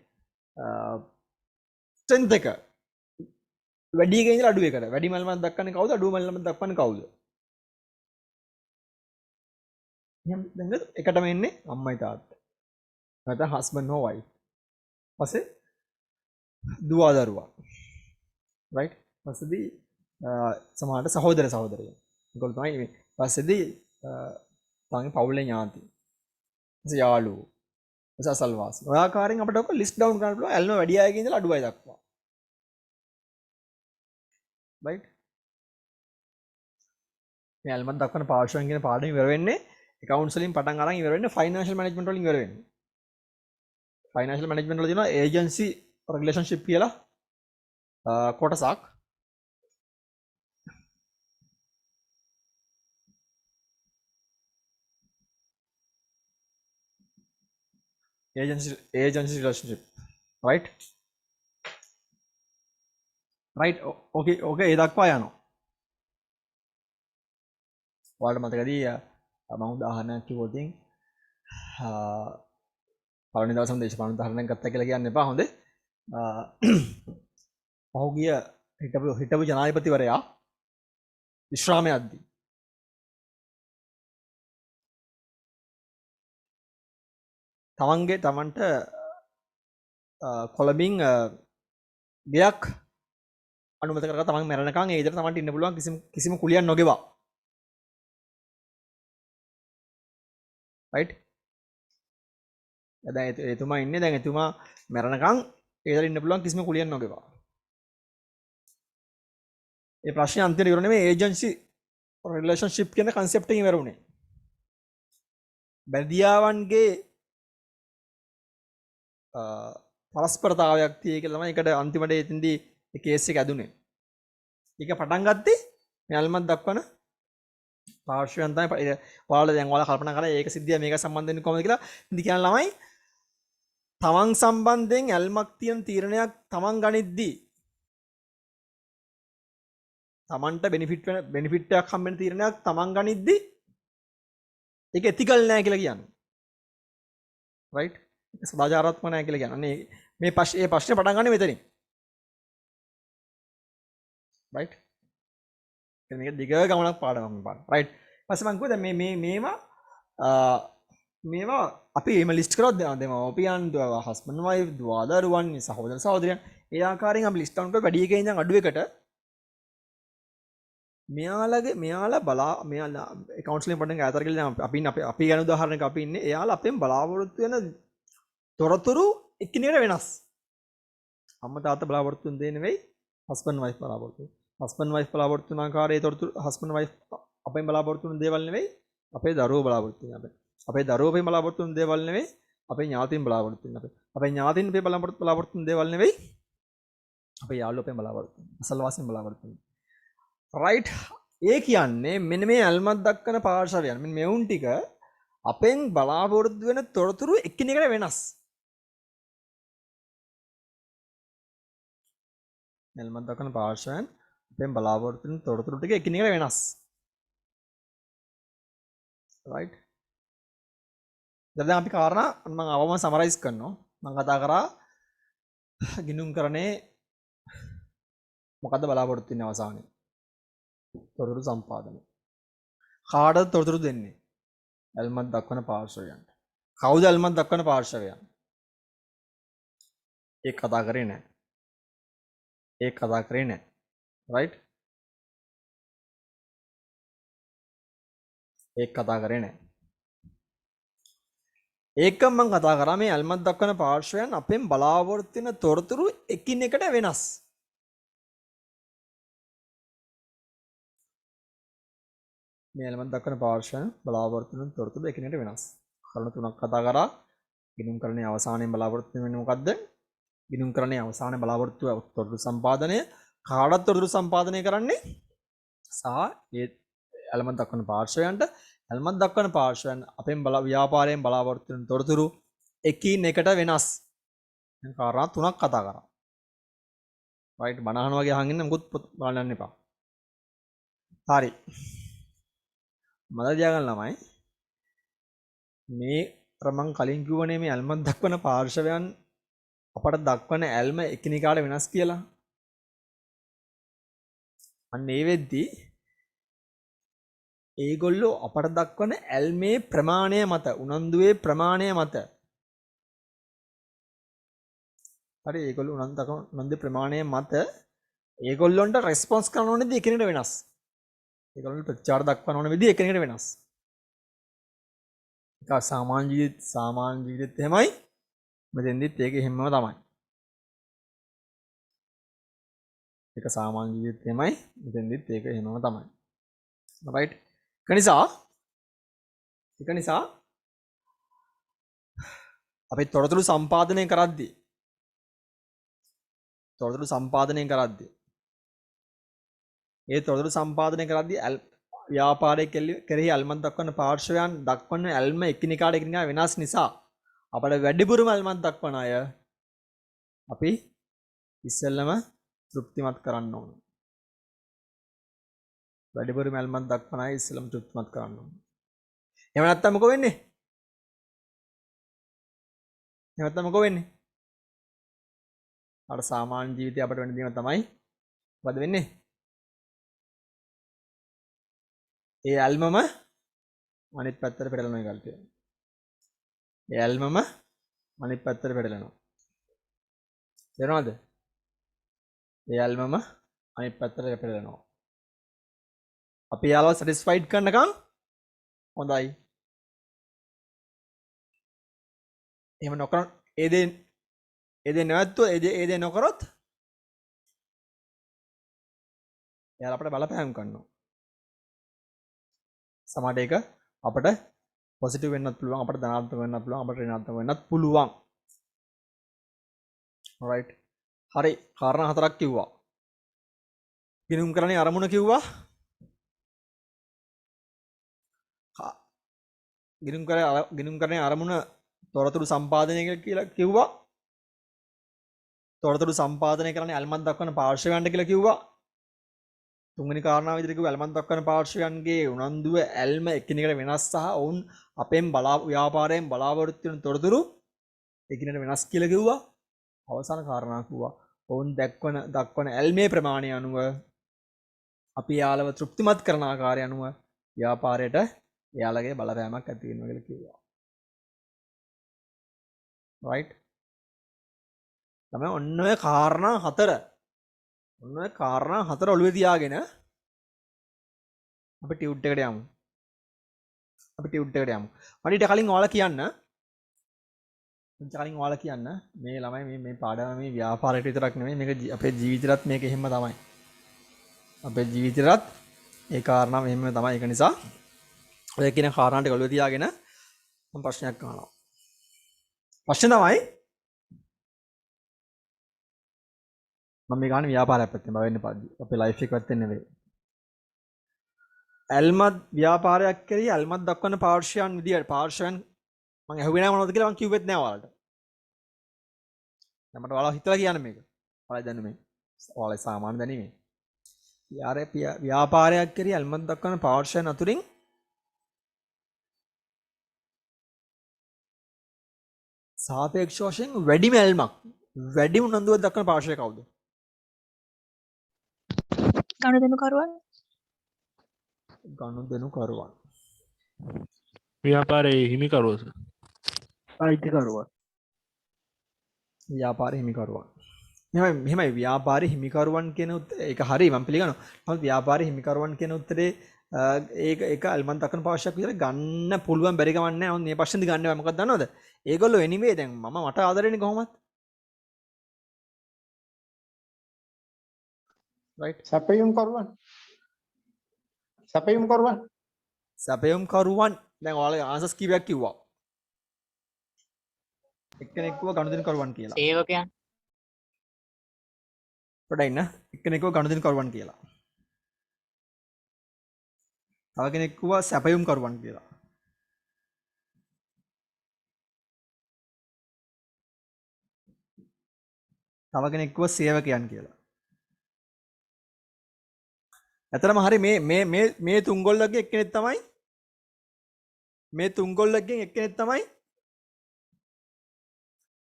ස්ට්‍රෙන්ත් එක වැඩි එකේ ඉඳලා අඩු එකට වැඩි ඇල්මක් දක්වන්නේ කවුද අඩු ඇල්මක් දක්වන්නේ කවුද? එහෙනම් දැන් එකටම එන්නේ අම්මයි තාත්තයි. නැත්නම් හස්බන්ඩ් හෝ වයිෆ්. පස්සේ දුව දරුවා. right? පස්සේදී සමහරට සහෝදර සහෝදරියෝ. ඒගොල්ලෝ තමයි මේ පස්සේදී තමන්ගේ පවුලේ ඥාති. ඊට යාළුවෝ. ඊට අසල්වාසී. ඔය ආකාරයෙන් අපිට ඔක ලිස්ට් ඩවුන් කරන්න පුළුවන් ඇල්ම වැඩි අයගේ ඉඳලා අඩු අය දක්වා. right? මේ ඇල්මක් දක්වන පාර්ශවයන් කියන පාඩම ඉවර වෙන්නේ accounts වලින් පටන් අරන් ඉවර වෙන්නේ financial management වලින් ඉවර වෙන්නේ. financial management වල තියෙනවා agency relationship කියලා කොටසක්. agency relationship right okay ඒ දක්වා යනවා. ඔයාලට මතකදී මම උදාහරණයක් කිව්වොත් පළවෙනි දවසම දේශපාලන උදාහරණයක් ගත්තා කියලා කියන්න එපා හොඳේ. පහුගිය හිටපු ජනාධිපතිවරයා විශ්‍රාමයේදී තමන්ට කොළඹින් ගයක් අනුමත කරලා තමන් මැරෙනකන් ඒ විදිහට තමන්ට ඉන්න පුළුවන් කිසිම කුලියක් නොගෙවා. right? දැන් එතුමා ඉන්නේ දැන් එතුමා මැරෙනකන් ඒ විදිහට ඉන්න පුළුවන් කිසිම කුලියක් නොගෙවා. ඒ ප්‍රශ්නේ අන්තිමට ඉවර නෙමෙයි ඒජන්සි රිලේෂන්ෂිප් කියන concept එක ඉවර වුණේ. බැදියාවන්ගේ පරස්පරතාවයක් තියෙයි කියලා තමයි ඒකට අන්තිමට එතෙන්දී ඒ කේස් එක ඇදුනේ. ඒක පටන් ගත්තේ මේ ඇල්මක් දක්වන පාර්ශවයන් තමයි. ඔයාලා දැන් ඔයාලා කල්පනා කරලා ඒක සිද්ධිය මේක සම්බන්ධ වෙන්නේ කොහොමද කියලා ඉතින් කියන ළමයි තමන් සම්බන්ධයෙන් ඇල්මක් තියෙන තීරණයක් තමන් ගනිද්දී තමන්ට බෙනිෆිට් එකක් හම්බෙන තීරණයක් තමන් ගනිද්දී ඒක ethical නෑ කියලා කියන්නේ. right? ඒක සදාචාරාත්මක නෑ කියලා කියන්නේ. මේ ප්‍රශ්නේ පටන් ගන්න මෙතනින්. right? මේක දිග ගමනක් පාඩමක් මේ පාඩම. right? ඊපස්සේ මම කිව්වා දැන් මේවා අපි එම ලිස්ට් කරලා දෙමව්පියන් හස්බන්ඩ් වයිෆ් දුවා දරුවන් සහෝදර සහෝදරයන් ඒ ආකාරයෙන් අපි ලිස්ට් ඩවුන් කරලා වැඩි එකේ ඉඳන් අඩු එකට මෙයාලා කවුන්සලින් පටන් ගාතර කියලා අපි ගැන උදාහරණයක් අපි ඉන්නේ එයාලා අපෙන් බලාපොරොත්තු වෙන තොරතුරු එකිනෙකට වෙනස්. අම්මා තාත්තා බලාපොරොත්තු වෙන දේ නෙවෙයි හස්බන්ඩ් වයිෆ් බලාපොරොත්තු. හස්බන්ඩ් වයිෆ් බලාපොරොත්තු වෙන ආකාරයේ තොරතුරු හස්බන්ඩ් වයිෆ් අපෙන් බලාපොරොත්තු වෙන දේවල් නෙවෙයි අපේ දරුවෝ බලාපොරොත්තු වෙන අපේ දරුවෝ අපෙන් බලාපොරොත්තු වෙන දේවල් නෙවෙයි අපේ ඥාතීන් බලාපොරොත්තු වෙන අපේ ඥාතීන් අපේ බලාපොරොත්තු වෙන දේවල් නෙවෙයි අපේ යාළුවෝ අපෙන් බලාපොරොත්තු වෙන අසල්වාසීන් බලාපොරොත්තු වෙන. right? ඒ කියන්නේ මෙන්න මේ ඇල්මක් දක්වන පාර්ශවයන් මෙන්න මෙවුන් ටික අපෙන් බලාපොරොත්තු වෙන තොරතුරු එකිනෙකට වෙනස්. ඇල්මක් දක්වන පාර්ශවයන් අපෙන් බලාපොරොත්තු වෙන තොරතුරු ටික එකිනෙකට වෙනස්. right? දැන් අපි කාරණා මම අවම සමරයිස් කරනවා. මම කතා කරා ගිනුම් කරන්නේ මොකද්ද බලාපොරොත්තු වෙන්නේ අවසානයේ? තොරතුරු සම්පාදනය. කාටද තොරතුරු දෙන්නේ? ඇල්මක් දක්වන පාර්ශවයන්ට. කවුද ඇල්මක් දක්වන පාර්ශවයන්? ඒක කතා කරේ නැහැ. ඒක කතා කරේ නැහැ. right? ඒක කතා කරේ නැහැ. ඒක මම කතා කරා මේ ඇල්මක් දක්වන පාර්ශවයන් අපෙන් බලාපොරොත්තු වෙන තොරතුරු එකිනෙකට වෙනස්. මේ ඇල්මක් දක්වන පාර්ශවයන් බලාපොරොත්තු වෙන තොරතුරු එකිනෙකට වෙනස්. කරුණු තුනක් කතා කරා. ගිණුම් කරන්නේ අවසානයේ බලාපොරොත්තු වෙන්නේ මොකද්ද? ගිණුම් කරන්නේ අවසානයේ බලාපොරොත්තු තොරතුරු සම්පාදනය. කාටද තොරතුරු සම්පාදනය කරන්නේ? සහ ඒ ඇල්මක් දක්වන පාර්ශවයන්ට ඇල්මක් දක්වන පාර්ශවයන් අපෙන් ව්‍යාපාරයෙන් බලාපොරොත්තු වෙන තොරතුරු එකින් එකට වෙනස්. දැන් කාරණා තුනක් කතා කරා. right? බණහන වගේ අහන් ඉන්න මොකුත් බලන්න එපා. හරි. මතක තියාගන්න ළමයි මේ මම කලින් කිව්වනේ මේ ඇල්මක් දක්වන පාර්ශවයන් අපට දක්වන ඇල්ම එකිනෙකාට වෙනස් කියලා. අන්න ඒ වෙද්දී ඒගොල්ලෝ අපට දක්වන ඇල්මේ ප්‍රමාණය මත උනන්දුවේ ප්‍රමාණය මත හරි ඒගොල්ලෝ උනන්දු ප්‍රමාණය මත ඒගොල්ලොන්ට රෙස්පොන්ස් කරන ඕනේ දී එකිනෙකට වෙනස්. ඒගොල්ලන්ට ප්‍රතිචාර දක්වන ඕනේ විදිහ එකිනෙකට වෙනස්. ඒක සාමාන්‍ය ජීවිතෙත් එහෙමයි. මෙතෙන්දිත් ඒක එහෙමම තමයි. ඒක සාමාන්‍ය ජීවිතෙත් එහෙමයි. මෙතෙන්දිත් ඒක එහෙමම තමයි. right? ඒක නිසා අපි තොරතුරු සම්පාදනය කරද්දී ඒ තොරතුරු සම්පාදනය කරද්දී ව්‍යාපාරයේ කෙරෙහි ඇල්මක් දක්වන පාර්ශවයන් දක්වන ඇල්ම එකිනෙකාට වෙනස් නිසා අපට වැඩිපුරම ඇල්මක් දක්වන අය අපි ඉස්සෙල්ලම තෘප්තිමත් කරන්න ඕන. වැඩිපුරම ඇල්මක් දක්වන අය ඉස්සෙල්ලම තෘප්තිමත් කරන්න ඕන. එහෙම නැත්නම් මොකෝ වෙන්නේ? අර සාමාන්‍ය ජීවිතේ අපිට වෙන දේ තමයි මොකද වෙන්නේ? ඒ ඇල්මම අනිත් පැත්තට පෙරලනවා ඒ කල්පිය. ඒ ඇල්මම අනිත් පැත්තට පෙරලනවා. තේරෙනවද? ඒ ඇල්මම අනිත් පැත්තට පෙරලනවා. අපි යාළුවා සැටිස්ෆයිඩ් කරනකම් හොඳයි. එහෙම නොකර ඒ දේ නැවතුව ඒ දේ නොකරොත් එයාලා අපිට බලපෑම් කරනවා. සමහරට ඒක අපිට පොසිටිව් වෙන්නත් පුළුවන්, අපිට ධනාත්මක වෙන්නත් පුළුවන්, අපිට ඍණාත්මක වෙන්නත් පුළුවන්. right? හරි. කාරණා හතරක් කිව්වා. ගිණුම් කරන්නේ අරමුණ කිව්වා. ගිණුම් කරන්නේ අරමුණ තොරතුරු සම්පාදනය කියලා කිව්වා. තොරතුරු සම්පාදනය කරන්නේ ඇල්මක් දක්වන පාර්ශවයන්ට කියලා කිව්වා. තුන්වෙනි කාරණාව විදිහට කිව්ව ඇල්මක් දක්වන පාර්ශ්වයන්ගේ උනන්දුව ඇල්ම එකිනෙකට වෙනස් සහ ඔවුන් අපෙන් ව්‍යාපාරයෙන් බලාපොරොත්තු වෙන තොරතුරු එකිනෙකට වෙනස් කියලා කිව්වා. අවසාන කාරණා කිව්වා ඔවුන් දක්වන ඇල්මේ ප්‍රමාණය අනුව අපි යාලව තෘප්තිමත් කරන ආකාරය අනුව ව්‍යාපාරයට යාලගේ බලපෑමක් ඇති වෙනවා කියලා කිව්වා. right තමයි ඔන්න ඔය කාරණා හතර ඔළුවේ තියාගෙන අපි ටියුට් එකට යමු. මට ඊට කලින් ඔයාලා කියන්න මේ ළමයි මේ පාඩම මේ ව්‍යාපාරයට විතරක් නෙමෙයි මේක අපේ ජීවිතේටත් මේක එහෙම තමයි. අපේ ජීවිතේටත් ඒ කාරණා මෙහෙම තමයි. ඒක නිසා ඔය කියන කාරණා ටික ඔළුවේ තියාගෙන මම ප්‍රශ්නයක් අහනවා. ප්‍රශ්න තමයි මම මේ ගන්න ව්‍යාපාරයක් පැත්තෙන් බවෙන්න පාඩි. අපේ ලයිෆ් එක පැත්තෙන් නෙවෙයි. ඇල්මත් ව්‍යාපාරයක් කරේ ඇල්මත් දක්වන පාර්ශ්වයන් විදියට පාර්ශ්වයන් මම ඇහුවේ නැහැ මොනවද කියලා මම කිව්වෙත් නැහැ ඔයාලට. දැන් මට ඔයාලා හිතලා කියන්න මේක. ඔයාලා දැනුමේ. ඔයාලා සාමාන්‍ය දැනීමේ. ව්‍යාපාරයක් කරේ ඇල්මත් දක්වන පාර්ශ්වයන් අතුරින් සාපේක්ෂ වශයෙන් වැඩිම ඇල්මක් වැඩිම උනන්දුවක් දක්වන පාර්ශ්වය කවුද? ගනුදෙනුකරුවන්. ව්‍යාපාරයේ හිමිකරුවෝ සර්. අයිතිකරුවන්. ව්‍යාපාර හිමිකරුවන්. මෙහෙමයි ව්‍යාපාර හිමිකරුවන් කියන ඒක හරි මම පිළිගන්නවා. නමුත් ව්‍යාපාර හිමිකරුවන් කියන උත්තරේ ඒක අල්මන් දක්වන පාර්ශ්වයක් විතර ගන්න පුළුවන් බැරි ගමන් නැහැ. මේ ප්‍රශ්නේදී ගන්න බෑ. මොකක්ද දන්නවද? ඒගොල්ලෝ anyway දැන් මට ආදරෙන්නේ කොහොමද? right සැපයුම් කරුවන්. දැන් ඔයාලගේ ආන්සර්ස් කීපයක් කිව්වා. එක්කෙනෙක් කිව්වා ගනුදෙනුකරුවන් කියලා. සේවකයන්. පොඩ්ඩක් ඉන්න. එක්කෙනෙක් කිව්වා ගනුදෙනුකරුවන් කියලා. තව කෙනෙක් කිව්වා සැපයුම් කරුවන් කියලා. තව කෙනෙක් කිව්වා සේවකයන් කියලා. ඇතරම හරි මේ තුන්ගොල්ලගේ එක්කෙනෙක් තමයි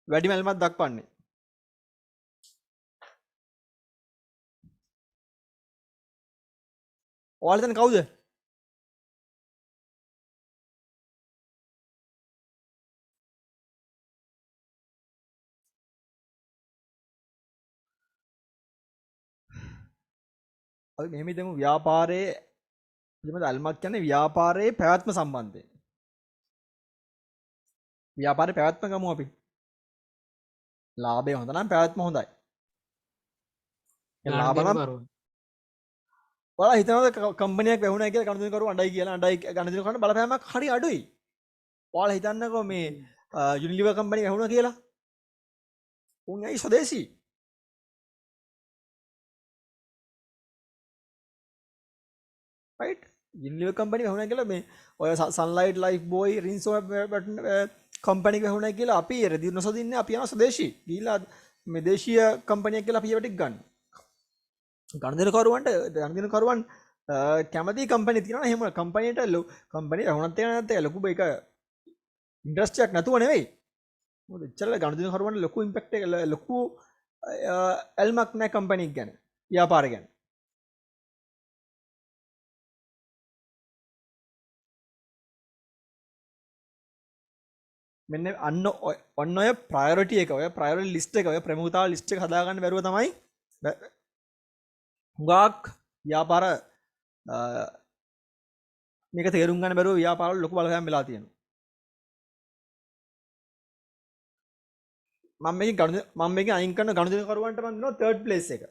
වැඩිම ඇල්මක් දක්වන්නේ. ඔයාලා දැන් කවුද? අපි මෙහෙම හිතමු ව්‍යාපාරයේ පිළිබඳ අල්මක් කියන්නේ ව්‍යාපාරයේ පැවැත්ම සම්බන්ධයෙන්. ව්‍යාපාරයේ පැවැත්ම ගමු අපි. ලාභය හොඳ නම් පැවැත්ම හොඳයි. ලාභ නම් ඔයාලා හිතනවාද කම්පැනියක් වැහුණා කියලා ගනුදෙනුකරු අඬයි කියලා ගනුදෙනු කරන බලපෑමක් හරි අඩුයි. ඔයාලා හිතන්නකෝ මේ යුනිලිවර් කම්පැනි වැහුණා කියලා. උන් ඇයි ස්වදේශී? right යුනිලිවර් කම්පැනි වැහුණා කියලා මේ ඔය සන්ලයිට් ලයිෆ් බෝයි රින්සෝ කම්පැනි එක වැහුණා කියලා අපි රෙදි නොසදින්නේ අපි යනවා ස්වදේශී. ගිහිල්ලා මේ දේශීය කම්පැනියක් කියලා අපි ඒවට ගන්න. ගනුදෙනුකරුවන් කැමති කම්පැනි තියෙනවා. එහෙම කම්පැනියට කම්පැනි වැහුණත් නැත්නම් ලොකු ඒක ඉන්ඩස්ට්‍රියක් නැතුව නෙවෙයි. මොකද එච්චර ගනුදෙනුකරුවන්ට ලොකු ඉම්පැක්ට් එක ලොකු ඇල්මක් නැහැ කම්පැනි එක ගැන. ව්‍යාපාර ගැන. මෙන්න ඔන්න ඔය ප්‍රයොරිටි එක ඔය ප්‍රයොරිටි ලිස්ට් එක ඔය ප්‍රමුඛතාව ලිස්ට් එක හදාගන්න බැරුව තමයි හුඟක් ව්‍යාපාර මේක තේරුම් ගන්න බැරුව ව්‍යාපාරවල ලොකු බලපෑම් වෙලා තියෙනවා. මම මේකෙන් අයින් කරන ගනුදෙනුකරුවන්ට මම දෙනවා 3rd place එක.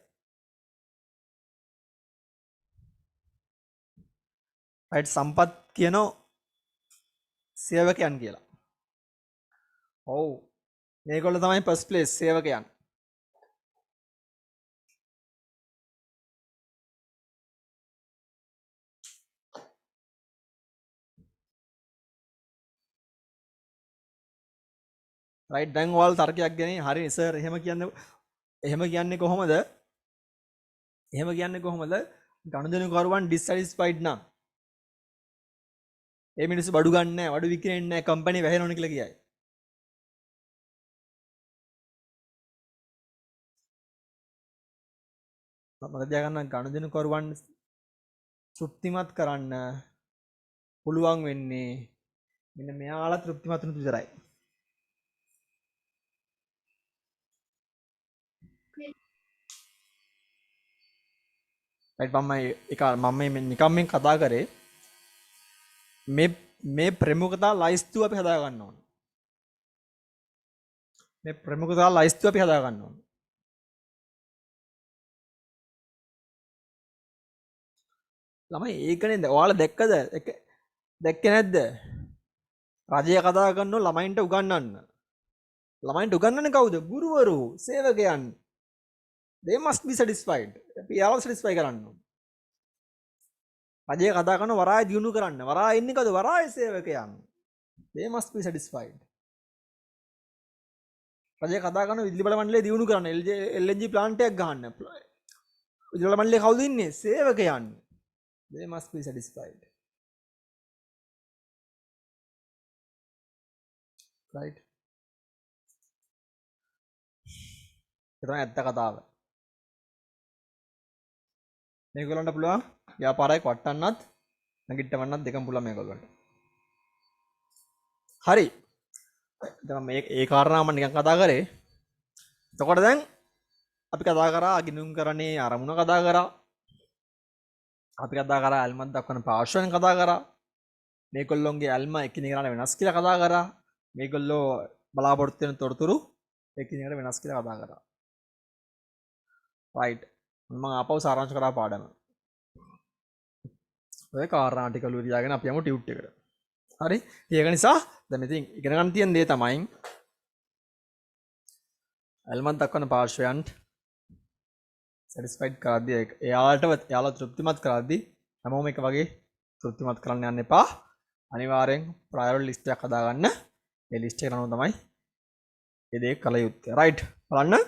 right සම්පත් කියනෝ සේවකයන් කියලා. ඔව් මේගොල්ලෝ තමයි ෆස්ට් ප්ලේස් සේවකයන්. රයිට් දැන් ඔයාලා තර්කයක් ගෙන හරි සර් එහෙම කියන්නේ කොහොමද? ගනුදෙනුකරුවන් ඩිස්සැටිස්ෆයිඩ් නම් ඒ මිනිස්සු බඩු ගන්න නැහැ, බඩු විකිනෙන්නේ නැහැ, කම්පැනි වැහෙනවනේ කියලා කියයි. මම තියාගන්න ගනුදෙනුකරුවන් තෘප්තිමත් කරන්න පුළුවන් වෙන්නේ මෙන්න මෙයාලා තෘප්තිමත් වුණොත් විතරයි. right මම නිකම් මේ කතා කරේ මේ ප්‍රමුඛතා ලයිස්තුව අපි හදා ගන්න ඕන. මේ ප්‍රමුඛතා ලයිස්තුව අපි හදා ගන්න ඕන. ළමයි ඒකනේ ඔයාලා දැක්කද? දැක්කේ නැද්ද? රජය කතා කරනවා ළමයින්ට උගන්වන්න. ළමයින්ට උගන්වන්නේ කවුද? ගුරුවරු, සේවකයන්. They must be satisfied. අපි යාව satisfy කරන්න ඕන. රජය කතා කරන වරාය දියුණු කරන්න. වරාය ඉන්නේ කවුද? වරාය සේවකයන්. They must be satisfied. රජය කතා කරන විදුලි බල මණ්ඩලය දියුණු කරන්න. LNG plant එකක් ගහන්න. විදුලි බල මණ්ඩලයේ කවුද ඉන්නේ? සේවකයන්. They must be satisfied. Right? ඒක තමයි ඇත්ත කතාව. මේගොල්ලන්ට පුළුවන් ව්‍යාපාරයක් වටන්නත් නැගිටවන්නත් දෙකම පුළුවන් මේගොල්ලන්ට. හරි. දැන් මේ කාරණාව මම නිකන් කතා කරේ. එතකොට දැන් අපි කතා කරා අගිනුම් කරන්නේ අරමුණ කතා කරා. අපි කතා කරා ඇල්මක් දක්වන පාර්ශ්වයෙන් කතා කරා. මේගොල්ලොන්ගේ ඇල්ම එකිනෙකට වෙනස් කියලා කතා කරා. මේගොල්ලෝ බලාපොරොත්තු වෙන තොරතුරු එකිනෙකට වෙනස් කියලා කතා කරා. right. මම ආපහු සාරාංශ කරා පාඩම. ඔය කාරණා ටික ඔළුවේ තියාගෙන අපි යමු ටියුට් එකට. හරි. ඒක නිසා දැන් ඉතින් ඉගෙන ගන්න තියෙන දේ තමයි ඇල්මක් දක්වන පාර්ශ්වයන් satisfied කරද්දී එයාලා තෘප්තිමත් කරද්දී හැමෝම එක වගේ තෘප්තිමත් කරන්න යන්න එපා. අනිවාර්යෙන් ප්‍රයොරිටි ලිස්ට් එකක් හදාගන්න. ඒ ලිස්ට් එක අනුව තමයි මේ දේ කළ යුත්තේ. right. බලන්න.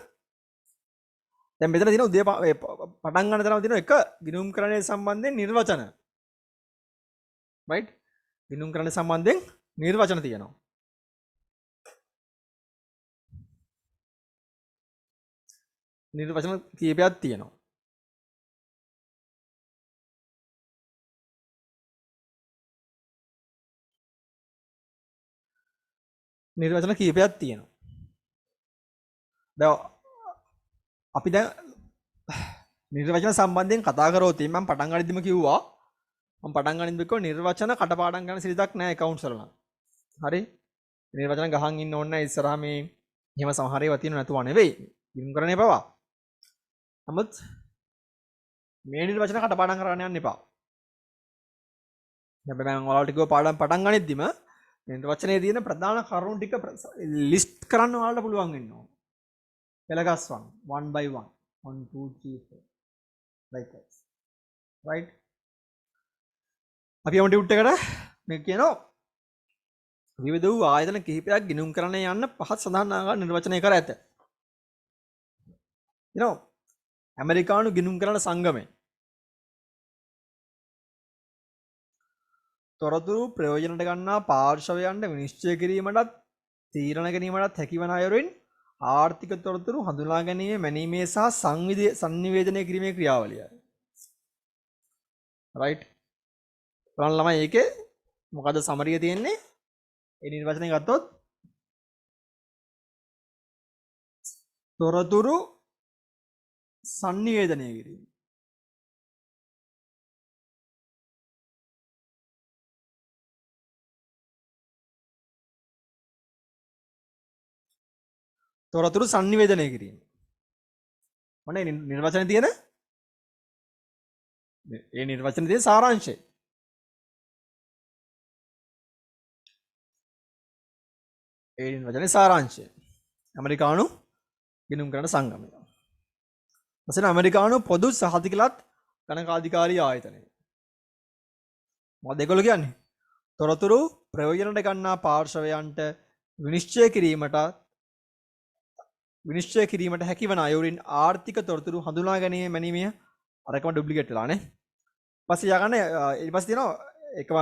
දැන් මෙතන තියෙන උදේ පටන් ගන්න තරම තියෙන එක ගිණුම් කරණය සම්බන්ධයෙන් නිර්වචන. right. ගිණුම් කරණය සම්බන්ධයෙන් නිර්වචන තියෙනවා. නිර්වචන කීපයක් තියෙනවා. නිර්වචන කීපයක් තියෙනවා. දැන් අපි දැන් නිර්වචන සම්බන්ධයෙන් කතා කරොත් මම පටන් ගනිද්දිම කිව්වා මම පටන් ගනිද්දි කිව්වා නිර්වචන කටපාඩම් ගන්න සිරිතක් නැහැ accounts වල නම්. හරි? නිර්වචන ගහන් ඉන්න ඕනේ නැහැ ඉස්සරහා මේ එහෙම සමහර ඒවා තියෙනව නැතුව නෙවෙයි. ගිණුම් කරන්නේ පවා. නමුත් මේ නිර්වචන කටපාඩම් කරන්න යන්න එපා. හැබැයි මම ඔයාලට කිව්වා පාඩම් පටන් ගනිද්දිම නිර්වචනයේ තියෙන ප්‍රධාන කරුණු ටික ලිස්ට් කරන්න ඔයාලට පුළුවන් වෙන්න ඕන. පෙළගස්වන්න one by one 1 2 3 4 like that. right. අපි යමු ටියුට් එකට. මේ කියනවා විවිධ වූ ආයතන කිහිපයක් ගිණුම් කරන්න යන්න පහත් සඳහන් ආකාර නිර්වචනය කර ඇත. ඇමරිකානු ගිණුම් කරන සංගමය තොරතුරු ප්‍රයෝජනට ගන්නා පාර්ශවයන්ට විනිශ්චය කිරීමටත් තීරණ ගැනීමටත් හැකිවන අයුරින් ආර්ථික තොරතුරු හඳුනා ගැනීම මැනීමේ සහ සංනිවේදනය කිරීමේ ක්‍රියාවලිය. right. බලන්න ළමයි ඒකේ මොකද සමරිය තියෙන්නේ? ඒ නිර්වචනය ගත්තොත් තොරතුරු සංනිවේදනය කිරීම. තොරතුරු සංනිවේදනය කිරීම. මොන නිර්වචනයේ තියෙන? ඒ නිර්වචනයේ තියෙන සාරාංශය. ඒ නිර්වචනයේ සාරාංශය. ඇමරිකානු ගිණුම් කරන සංගමය. මසන ඇමරිකානු පොදු සහතිකලත් ගණකාධිකාරී ආයතනය. මොකද ඒගොල්ලෝ කියන්නේ? තොරතුරු ප්‍රයෝජනට ගන්නා පාර්ශවයන්ට විනිශ්චය කිරීමට හැකිවන අයුරින් ආර්ථික තොරතුරු හඳුනා ගැනීම මැනීමේ අරකම ඩුප්ලිකේට් වෙලා නේ. පස්සේ යගන්න ඊට පස්සේ තියෙනවා එකම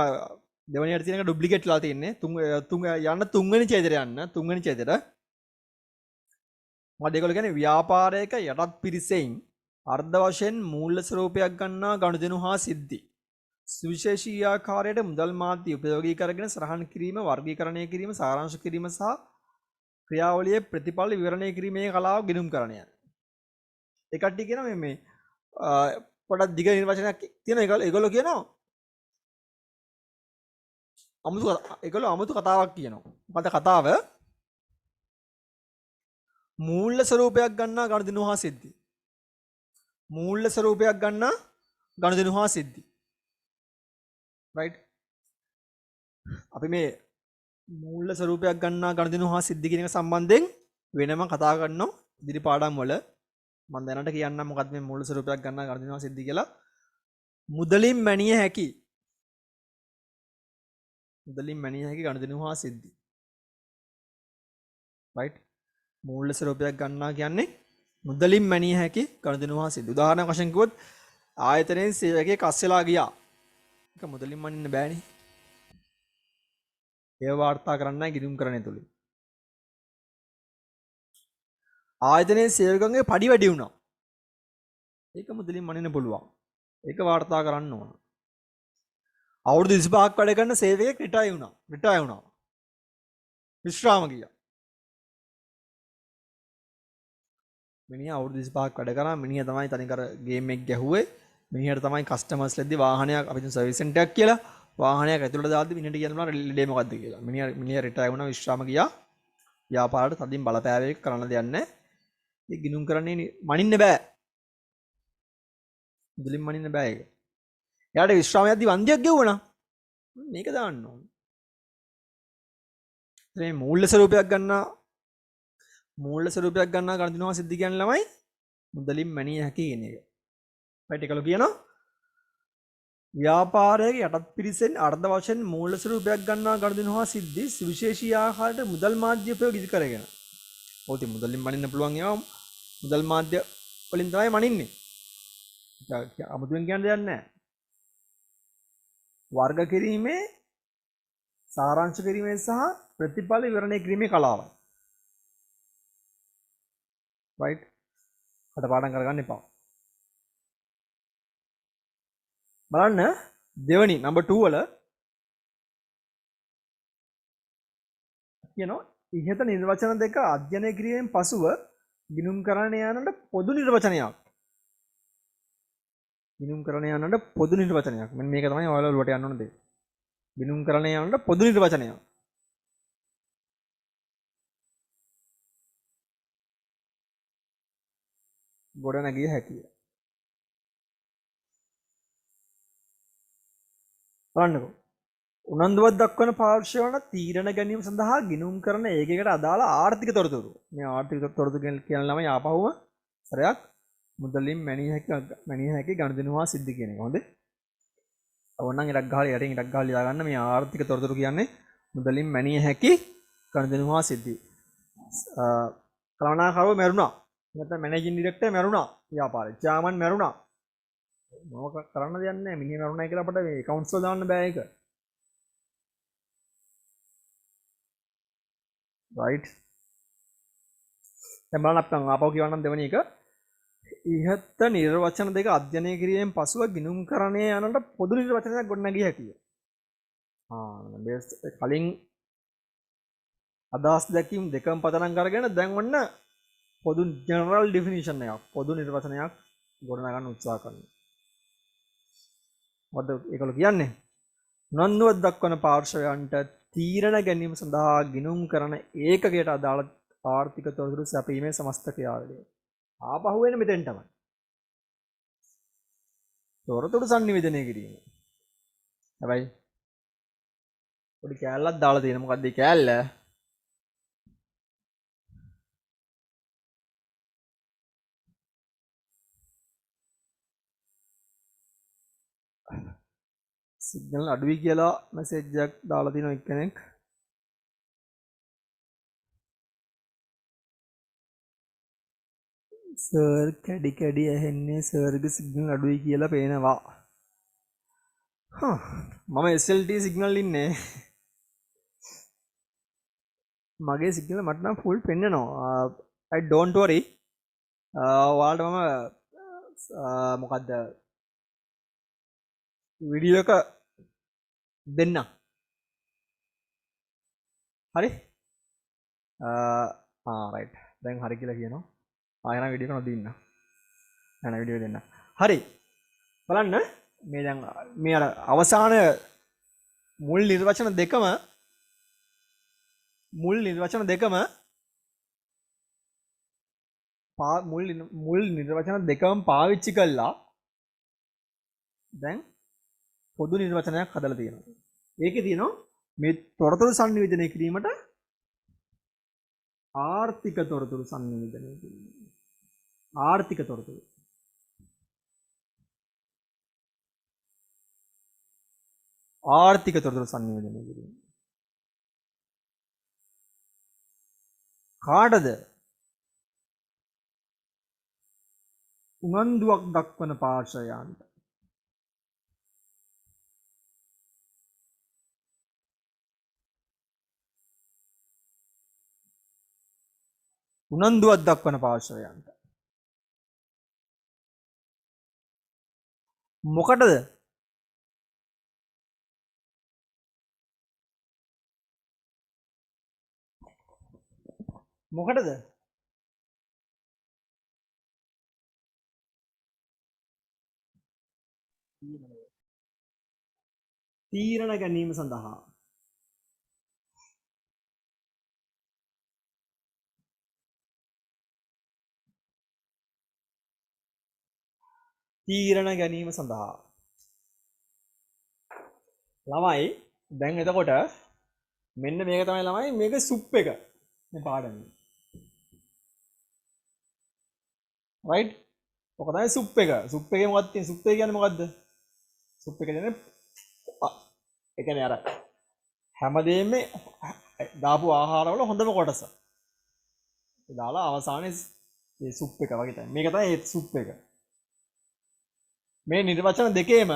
දෙවෙනියට තියෙන එක ඩුප්ලිකේට් ලා තියෙන්නේ තුන් යන්න තුන්වෙනි ඡේදයට යන්න තුන්වෙනි ඡේදයට මොකද ඒගොල්ලෝ කියන්නේ ව්‍යාපාරයක යටත් පිරිසෙන් අර්ධ වශයෙන් මූල්‍ය ස්වරූපයක් ගන්නා ගනුදෙනු හා සිද්ධි සුවිශේෂී ආකාරයට මුදල් මාධ්‍ය උපයෝගී කරගෙන සරහන් කිරීම වර්ගීකරණය කිරීම සාරාංශ කිරීම සහ ක්‍රියාවලියේ ප්‍රතිඵල විවරණය කිරීමේ කලාව ගිණුම් කරණය. ඒ කට්ටිය කියනවා මේ පොඩක් දිග නිර්වචනයක් තියෙන ඒගොල්ලෝ කියනවා ඒගොල්ලෝ අමුතු කතාවක් කියනවා. මොකද කතාව මූල්‍ය ස්වරූපයක් ගන්නා ගනුදෙනු හා සිද්ධි. මූල්‍ය ස්වරූපයක් ගන්නා ගනුදෙනු හා සිද්ධි. right අපි මේ මූල්‍ය ස්වරූපයක් ගන්නා ගනුදෙනු හා සිද්ධි කියන එක සම්බන්ධයෙන් වෙනම කතා කරනවා ඉදිරි පාඩම් වල මම දැනට කියන්නම් මොකක්ද මේ මූල්‍ය ස්වරූපයක් ගන්නා ගනුදෙනු හා සිද්ධි කියලා මුදලින් මැනිය හැකි ගනුදෙනු හා සිද්ධි right මූල්‍ය ස්වරූපයක් ගන්නා කියන්නේ මුදලින් මැනිය හැකි ගනුදෙනු හා සිද්ධි උදාහරණයක් වශයෙන් කිව්වොත් ආයතනයෙන් සේවකයෙක් අස්සලා ගියා ඒක මුදලින් මනින්න බෑනේ ඒ වාර්තා කරන්නයි ගිණුම් කරන්නේ තුලින් ආයතනයේ සේවකයන්ගේ පඩි වැඩි වුණා ඒක මුදලින් මනින්න පුළුවන් ඒක වාර්තා කරන්න ඕන අවුරුදු 25ක් වැඩ කරන සේවකයෙක් රිටයර් වුණා විශ්‍රාම ගියා මිනිහා අවුරුදු 25ක් වැඩ කරා මිනිහා තමයි තනිකර ගේම් එක ගැහුවේ මිනිහට තමයි කස්ටමර්ස් ලැබ්දි වාහනයක් අපි දුන්න සර්විස් සෙන්ටර් එකක් කියලා වාහනයක් ඇතුළට දාද්දි මිනිහට කියනවා ලෙඩේ මොකද්ද කියලා මිනිහා රිටයර් වුණා විශ්‍රාම ගියා ව්‍යාපාරයට තදින් බලපෑවේක කරන්න දෙයක් නැහැ ඒ ගිණුම් කරන්නේ මනින්න බෑ මුදලින් මනින්න බෑ ඒක එයාට විශ්‍රාමයක්දී වන්දියක් ගෙවුණා මේක දාන්න ඕනේ මේ මූල්‍ය ස්වරූපයක් ගන්නා ගනුදෙනු හා සිද්ධි කියන ළමයි මුදලින් මැනිය හැකි කියන එක right ඒකලෝ කියනවා ව්‍යාපාරයේ යටත් පිරිසෙන් අර්ධ වශයෙන් මූල්‍ය ස්වරූපයක් ගන්නා ගනුදෙනු හා සිද්ධි සුවිශේෂී ආකාරයට මුදල් මාධ්‍ය උපයෝගී කරගෙන ඔතේ මුදලින් මනින්න පුළුවන් ඒවා මුදල් මාධ්‍ය වලින් තමයි මනින්නේ අමුතුවෙන් කියන්න දෙයක් නැහැ වර්ග කිරීමේ සාරාංශ කිරීමේ සහ ප්‍රතිඵල විවරණය කිරීමේ කලාවයි right අද පාඩම් කරගන්න එපා බලන්න දෙවනි නම්බර් 2 වල කියනවා ඉහත නිර්වචන දෙක අධ්‍යයනය කිරීමෙන් පසුව ගිණුම් කරන්න යනට පොදු නිර්වචනයක් මෙන්න මේක තමයි ඔයාලා ඔලුවට යන්න ඕන දේ ගිණුම් කරන්න යනට පොදු නිර්වචනයක් ගොඩ නැගිය හැකිය බලන්නකෝ උනන්දුවක් දක්වන පාර්ශ්වවන තීරණ ගැනීම සඳහා ගිණුම් කරන ඒකයකට අදාළ ආර්ථික තොරතුරු මේ ආර්ථික තොරතුරු කියන ළමයි ආපහුම සරයක් මුදලින් මැනිය හැකි ගනුදෙනු හා සිද්ධි කියන එක හොඳේ ඕනනම් ඉරක් ගහලා යටින් ඉරක් ගහලා ලියා ගන්න මේ ආර්ථික තොරතුරු කියන්නේ මුදලින් මැනිය හැකි ගනුදෙනු හා සිද්ධි කළමනාකරුවෝ මැරුණා නැත්නම් මැනේජින් ඩිරෙක්ටර් මැරුණා ව්‍යාපාරේ චාමන් මැරුණා මොකක් කරන්න දෙයක් නැහැ මිනිහ මැරුණා කියලා අපිට මේ accounts වල දාන්න බෑ ඒක right දැන් බලන්න අපිට ආපහු කියවන්නම් දෙවෙනි එක ඉහත නිර්වචන දෙක අධ්‍යයනය කිරීමෙන් පසුව ගිණුම් කරණය යනට පොදු නිර්වචනයක් ගොඩනැගිය හැකිය කලින් අදහස් දැකීම් දෙකම පදනම් කරගෙන දැන් ඔන්න පොදු ජෙනරල් ඩෙෆිනිෂන් එකක් පොදු නිර්වචනයක් ගොඩනගන්න උත්සාහ කරනවා මොකද ඒකලෝ කියන්නේ උනන්දුවක් දක්වන පාර්ශවයන්ට තීරණ ගැනීම සඳහා ගිණුම් කරන ඒකකයට අදාළ ආර්ථික තොරතුරු සැපීමේ සමස්ත ක්‍රියාවලිය ආපහු වෙන මෙතෙන් තමයි තොරතුරු සංනිවේදනය කිරීම හැබැයි පොඩි කෑල්ලක් දාලා තියෙන මොකද්ද මේ කෑල්ල සිග්නල් අඩුයි කියලා මැසේජ් එකක් දාලා තියෙන එක්කෙනෙක් සර් කැඩි කැඩි ඇහෙන්නේ සර්ගේ සිග්නල් අඩුයි කියලා පේනවා මම SLT සිගනල් ඉන්නේ මගේ සිගනල මට නම් ෆුල් පෙන්න්නනවා I don't worry ඔයාලට මම මොකක්ද විඩියෝ එක දෙන්න හරි රයිට් දැන් හරි කියලා කියනවා ආයෙත් විඩියෝ එක නොදින්න යන විඩියෝ දෙන්න හරි බලන්න මේ දැන් මේ අර අවසාන මුල් නිර්වචන දෙකම මුල් නිර්වචන දෙකම පාවිච්චි කළා දැන් පොදු නිර්වචනයක් හදලා තියෙනවා. ඒකේ තියෙනවා මේ තොරතුරු සංනිවේදනය කිරීමට ආර්ථික තොරතුරු සංනිවේදනය කිරීම. ආර්ථික තොරතුරු. ආර්ථික තොරතුරු සංනිවේදනය කිරීම. කාටද උනන්දුවක් දක්වන පාර්ශවයන්ට උනන්දුවක් දක්වන පාර්ශවයන්ට මොකටද මොකටද තීරණ ගැනීම සඳහා තීරණ ගැනීම සඳහා ළමයි දැන් එතකොට මෙන්න මේක තමයි ළමයි මේක සුප් එක මේ පාඩමේ රයිට් ඔක තමයි සුප් එක එකේ මොකක්ද තියෙන්නේ සුප් එක කියන්නේ මොකද්ද සුප් එක කියන්නේ ඒ කියන්නේ අර හැමදේම දාපු ආහාරවල හොඳම කොටස ඒ දාලා අවසානයේ මේ සුප් එක වගේ තමයි මේක තමයි ඒ සුප් එක මේ නිර්වචන දෙකේම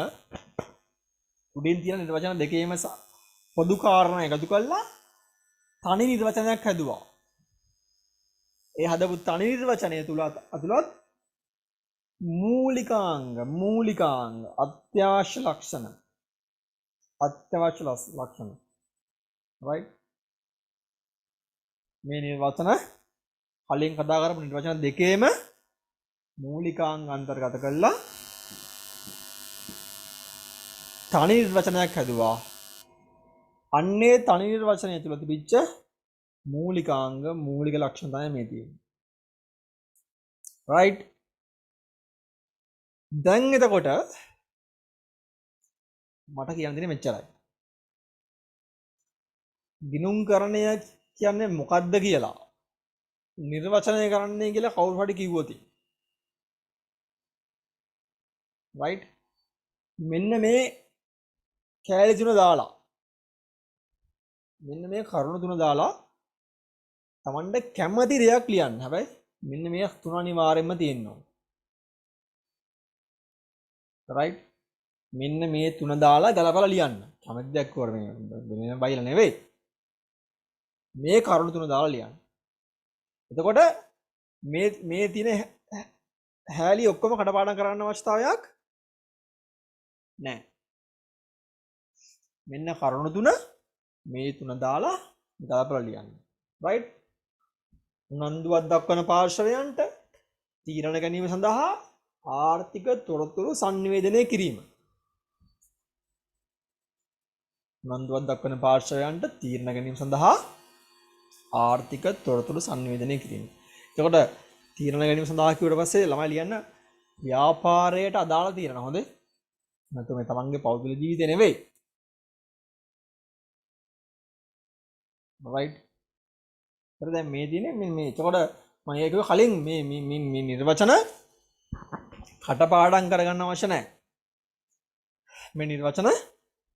උඩින් තියෙන නිර්වචන දෙකේම පොදු කාරණා එකතු කළා තනි නිර්වචනයක් හැදුවා. ඒ හදපු තනි නිර්වචනය තුල අතුලත් මූලිකාංග අත්‍යවශ්‍ය ලක්ෂණ right මේ නිර්වචන කලින් කතා කරපු නිර්වචන දෙකේම මූලිකාංග අන්තර්ගත කළා තනි නිර්වචනයක් හැදුවා. අන්නේ තනි නිර්වචනය තුල තිබිච්ච මූලිකාංග මූලික ලක්ෂණ තමයි මේ තියෙන්නේ. right දැන් එතකොට මට කියන්න දෙන්නේ මෙච්චරයි. ගිනුම්කරණය කියන්නේ මොකක්ද කියලා නිර්වචනය කරන්නේ කියලා කවුරු හරි කිව්වොත් right මෙන්න මේ කෑලි තුන දාලා මෙන්න මේ කරුණු තුන දාලා Tamanට කැමති දෙයක් ලියන්න. හැබැයි මෙන්න මේ තුන අනිවාර්යයෙන්ම තියෙනවා. right මෙන්න මේ තුන දාලා ගලපලා ලියන්න. කැමති දෙයක් කර මේ බයිලා නෙවෙයි. මේ කරුණු තුන දාලා ලියන්න. එතකොට මේ තියෙන හැලි ඔක්කොම කඩපාඩම් කරන්න අවශ්‍යතාවයක් නැහැ. මෙන්න කරුණු තුන මේ තුන දාලා ගලපලා ලියන්න. right උනන්දුවක් දක්වන පාර්ශවයන්ට තීරණ ගැනීම සඳහා ආර්ථික තොරතුරු sannivedanaya කිරීම. උනන්දුවක් දක්වන පාර්ශවයන්ට තීරණ ගැනීම සඳහා ආර්ථික තොරතුරු sannivedanaya කිරීම. එතකොට තීරණ ගැනීම සඳහා කිව්වට පස්සේ ළමයි ලියන්න ව්‍යාපාරයට අදාළ තීරණ. හොඳේ. නැත්නම් මේ තමන්ගේ පෞද්ගලික ජීවිතේ නෙවෙයි. right හරි දැන් මේ දිනේ මේ එතකොට මම ඒක කලින් මේ නිර්වචන කටපාඩම් කරගන්න අවශ්‍ය නැහැ. මේ නිර්වචන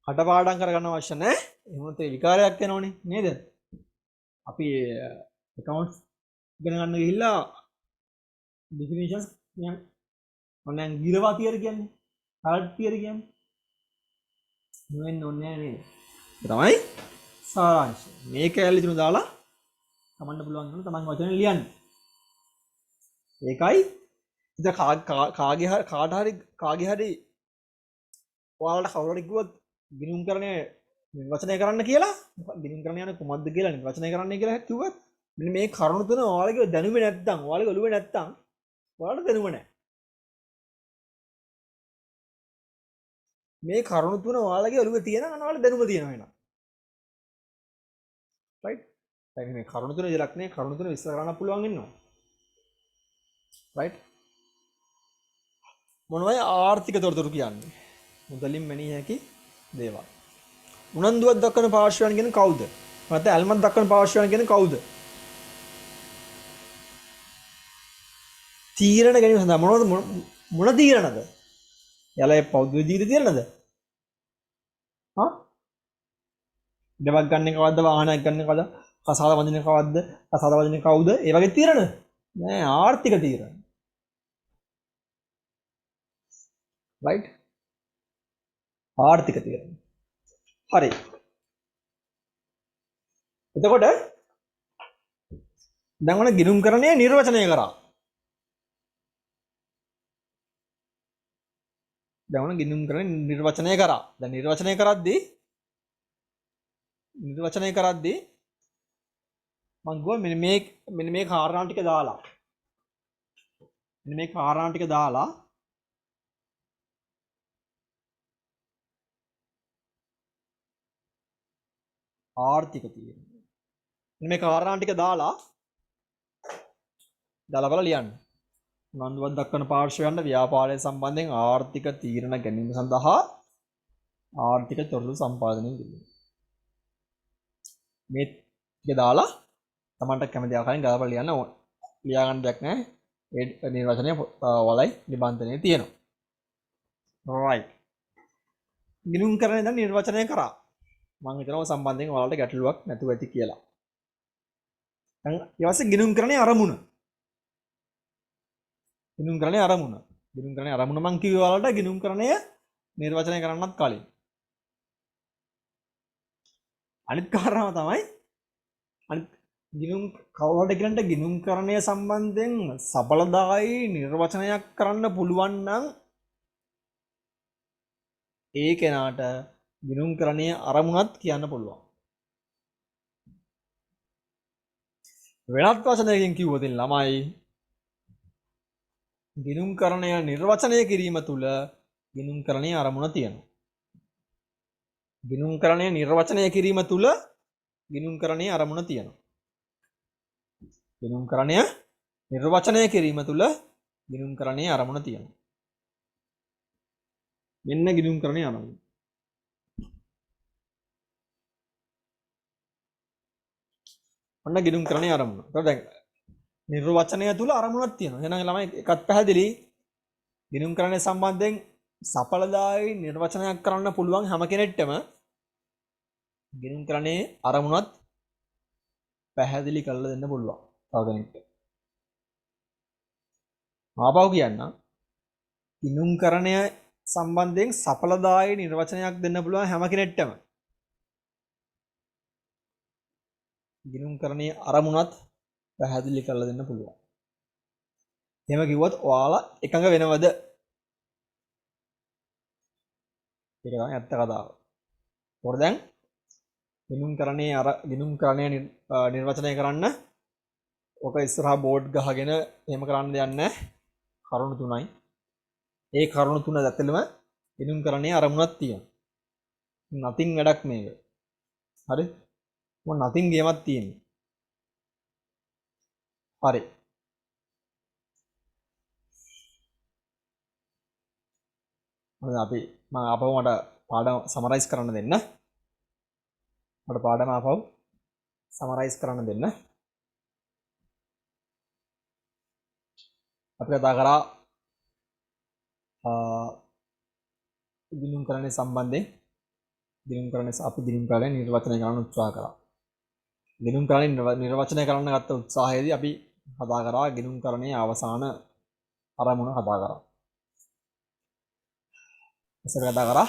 කටපාඩම් කරගන්න අවශ්‍ය නැහැ. එහෙනම් ඒ විකාරයක් වෙනවනේ නේද? අපි accounts ඉගෙන ගන්න ගිහිල්ලා definitions මම ගිරවා තියර කියන්නේ, third tier කියන්නේ වෙන්න ඕනේ නෑ නේද? තමයි සාරාංශය. මේ කැලේ තුන දාලා තමන්ට පුළුවන් නම් තමන් වචන ලියන්න. ඒකයි ඉතින් කාගේ හරි ඔයාලට කවුරු හරි කිව්වොත් ගිණුම්කරණය නිර්වචනය කරන්න කියලා ගිණුම්කරණය යන කුමක්ද කියලා නිර්වචනය කරන්න කියලා කිව්වත් මෙන්න මේ කරුණු තුන ඔයාලගේ දැනුමේ නැත්තම් ඔයාලගේ ඔළුවේ නැත්තම් ඔයාලට දැනුම නැහැ. මේ කරුණු තුන ඔයාලගේ ඔළුවේ තියෙනවා නම් ඔයාලට දැනුම තියෙනවා වෙනවා. රයිට්? දැන් මේ කරුණු තුන විතරක් නේ කරුණු තුන විස්තර කරන්න පුළුවන් වෙනවා. රයිට්? මොනවයි ආර්ථික තොරතුරු කියන්නේ? මුදලින් මැනිය හැකි දේවල්. උනන්දුවක් දක්වන පාර්ශ්වයන් කියන්නේ කවුද? නැත්නම් ඇල්මක් දක්වන පාර්ශ්වයන් කියන්නේ කවුද? තීරණ ගැනීම සඳහා මොනවද මොන තීරණද? යාලේ පෞද්ගලික ජීවිත තීරණද? හා? ඉඩමක් ගන්න කවද්ද වාහනයක් ගන්න කවද්ද? කසාද වදින කවද්ද? කසාද වදින කවුද? ඒ වගේ තීරණ. නෑ ආර්ථික තීරණ. රයිට්? ආර්ථික තීරණ. හරි. එතකොට දැන් ඔන්න ගිණුම්කරණය නිර්වචනය කරා. දැන් ඔන්න ගිණුම්කරණය නිර්වචනය කරා. දැන් නිර්වචනය කරද්දී මම ගෝ මෙන්න මේ කාරණා ටික දාලා ආර්ථික තීරණ. මේ කාරණා ටික දාලා බලලා ලියන්න. උනන්දුවක් දක්වන පාර්ශ්වයන්ට ව්‍යාපාරය සම්බන්ධයෙන් ආර්ථික තීරණ ගැනීම සඳහා ආර්ථික තොරතුරු සම්පාදනය කිරීම. මේ ටික දාලා තමන්ට කැමති ආකාරයෙන් ගලපලා ලියන්න ඕන. ලියා ගන්න දෙයක් නැහැ. ඒ නිර්වචනය වලයි නිබන්ධනයේ තියෙනවා. right. ගිණුම්කරණය දැන් නිර්වචනය කරා. මම හිතනවා සම්බන්ධයෙන් ඔයාලට ගැටලුවක් නැතුව ඇති කියලා. දැන් ඊපස්සේ ගිණුම්කරණයේ අරමුණ. ගිණුම්කරණයේ අරමුණ මම කිව්වා ඔයාලට ගිණුම්කරණය නිර්වචනය කරන්නත් කලින්. අනිත් කාරණාව තමයි කවුරුහට කියන්නට ගිණුම්කරණය සම්බන්ධයෙන් සඵලදායි නිර්වචනයක් කරන්න පුළුවන් නම් ඒ කෙනාට ගිණුම්කරණය අරමුණත් කියන්න පුළුවන්. වෙනත් වචනයකින් කිව්වොත් ළමයි ගිණුම්කරණය නිර්වචනය කිරීම තුළ ගිණුම්කරණයේ අරමුණ තියෙනවා. ගිණුම්කරණය නිර්වචනය කිරීම තුළ ගිණුම්කරණයේ අරමුණ තියෙනවා. ගිණුම්කරණය නිර්වචනය කිරීම තුළ ගිණුම්කරණයේ අරමුණ තියෙනවා. මෙන්න ගිණුම්කරණයේ අරමුණ. ඔන්න ගිණුම්කරණයේ අරමුණ. ඒතකොට දැන් නිර්වචනය තුළ අරමුණක් තියෙනවා. එහෙනම් ළමයි එකත් පැහැදිලි. ගිණුම්කරණය සම්බන්ධයෙන් සඵලදායි නිර්වචනයක් කරන්න පුළුවන් හැම කෙනෙක්ටම ගිණුම්කරණයේ අරමුණත් පැහැදිලි කරලා දෙන්න පුළුවන්. තව කෙනෙක්ට. ආපහු කියන්න. ගිණුම්කරණය සම්බන්ධයෙන් සඵලදායි නිර්වචනයක් දෙන්න පුළුවන් හැම කෙනෙක්ටම ගිණුම්කරණයේ අරමුණත් පැහැදිලි කරලා දෙන්න පුළුවන්. එහෙම කිව්වොත් ඔයාලා එකඟ වෙනවද? ඒක තමයි ඇත්ත කතාව. මොකද දැන් ගිණුම්කරණය නිර්වචනය කරන්න ඔක ඉස්සරහා බෝඩ් ගහගෙන එහෙම කරන්න දෙයක් නැහැ. කරුණු තුනයි. ඒ කරුණු තුන ඇතුළෙම ගිණුම්කරණයේ අරමුණක් තියෙනවා. nothing වැඩක් මේක. හරි? මොන nothing ගේමක් තියෙන්නේ. හරි. හරි අපි මම ආපහු මට පාඩම සමරයිස් කරන්න දෙන්න. මට පාඩම ආපහු සමරයිස් කරන්න දෙන්න. අපි කතා කරා ගිණුම්කරණය සම්බන්ධයෙන් අපි ගිණුම්කරණය නිර්වචනය කරන්න උත්සාහ කරා. ගිණුම්කරණය නිර්වචනය කරන්න ගත්ත උත්සාහයේදී අපි කතා කරා ගිණුම්කරණයේ අවසාන අරමුණ කතා කරා. ඉස්සර කතා කරා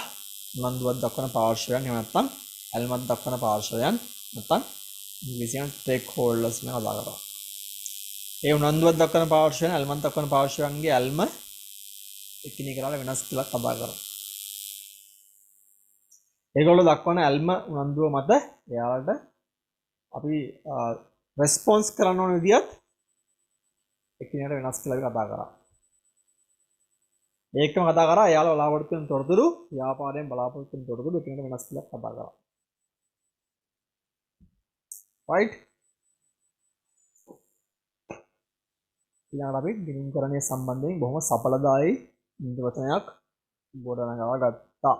උනන්දුවක් දක්වන පාර්ශවයන් එහෙම නැත්නම් ඇල්මක් දක්වන පාර්ශවයන් නැත්නම් ඉංග්‍රීසියෙන් ස්ටේක් හෝල්ඩර්ස් නේ කතා කරා. ඒ උනන්දුවක් දක්වන පාර්ශවයන් ඇල්මක් දක්වන පාර්ශවයන්ගේ ඇල්ම එකිනෙකාට වෙනස් කියලා කතා කරා. ඒගොල්ලෝ දක්වන ඇල්ම උනන්දුව මත එයාලට අපි රෙස්පොන්ස් කරන්න ඕන විදිහත් එකිනෙකට වෙනස් කියලා අපි කතා කරා. ඒකම කතා කරා එයාලා බලාපොරොත්තු වෙන තොරතුරු ව්‍යාපාරයෙන් බලාපොරොත්තු වෙන තොරතුරු එකිනෙකට වෙනස් කියලා කතා කරා. right? ඊළඟට අපි ගිණුම්කරණය සම්බන්ධයෙන් බොහොම සඵලදායී නිර්වචනයක් ගොඩනගා ගත්තා.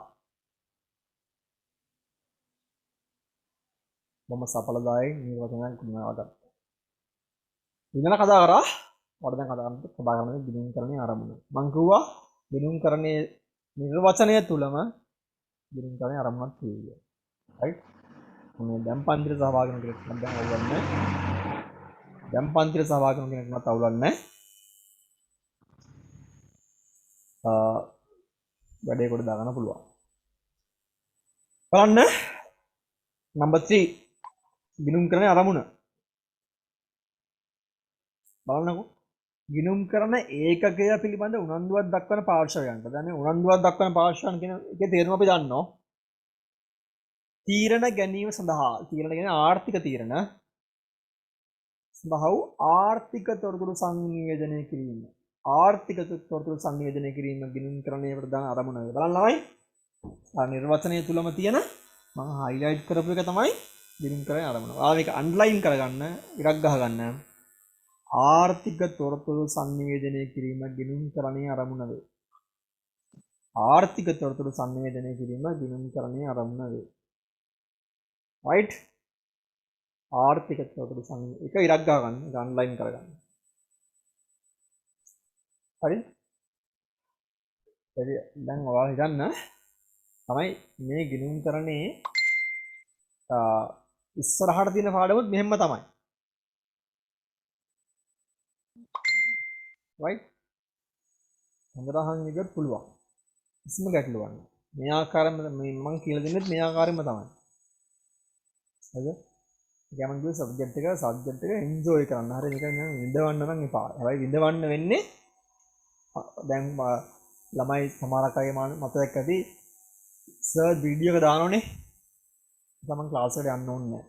බොහොම සඵලදායී නිර්වචනයක් ගොඩනගා ගත්තා. ඊළඟ කතා කරා වඩ දැන් කතා කරන්නේ ගිණුම්කරණයේ ආරම්භය. මම කිව්වා ගිණුම්කරණයේ නිර්වචනය තුලම ගිණුම්කරණයේ ආරම්භයක් තියෙනවා. right? මේ දැන් පන්තිර සහභාගී වෙන කෙනෙක් නම් දැන් අවුලන්නේ. දැන් පන්තිර සහභාගී වෙන කෙනෙක් නම් අවුලන්නේ. වැඩේ කොට දාගන්න පුළුවන්. බලන්න නම්බර් 3 ගිණුම්කරණයේ ආරම්භය. බලන්නකෝ ගිණුම්කරණ ඒකකය පිළිබඳ උනන්දුවක් දක්වන පාර්ශවයන්ට. දැන් මේ උනන්දුවක් දක්වන පාර්ශවයන් කියන එකේ තේරුම අපි දන්නවා. තීරණ ගැනීම සඳහා තීරණ ගැන ආර්ථික තීරණ සඳහා ආර්ථික තොරතුරු සංනිවේදනය කිරීම. ආර්ථික තොරතුරු සංනිවේදනය කිරීම ගිණුම්කරණයේ ප්‍රධාන අරමුණ. බලන්න ළමයි. ආ නිර්වචනය තුලම තියෙන මම හයිලයිට් කරපු එක තමයි ගිණුම්කරණයේ අරමුණ. ඔයාලා මේක අන්ඩර්ලයින් කරගන්න, ඉරක් ගහගන්න. ආර්ථික තොරතුරු සංනිවේදනය කිරීම ගිණුම්කරණයේ අරමුණ වේ. ආර්ථික තොරතුරු සංනිවේදනය කිරීම ගිණුම්කරණයේ අරමුණ වේ. right? ආර්ථික තොරතුරු සංනිවේදනය එක ඉරක් ගහගන්න, ඒක අන්ඩර්ලයින් කරගන්න. හරි? දැන් ඔයාලා හිතන්න තමයි මේ ගිණුම්කරණයේ ඉස්සරහට තියෙන පාඩමුත් මෙහෙම තමයි. right? හොඳට අහන්න ඉගත් පුළුවන්. කිසිම ගැටලුවක් නැහැ. මේ ආකාරයෙන්ම මම කියලා දෙන්නෙත් මේ ආකාරයෙන්ම තමයි. හරිද? ගමන් ගිය සබ්ජෙක්ට් එක එන්ජොයි කරන්න. හරි මේක නිකන් විඳවන්න නම් එපා. හැබැයි විඳවන්න වෙන්නේ දැන් ළමයි සමහරක් අය මතයක් ඇති සර් වීඩියෝ එක දානෝනේ. ගමන් ක්ලාස් එකට යන්න ඕනේ නැහැ.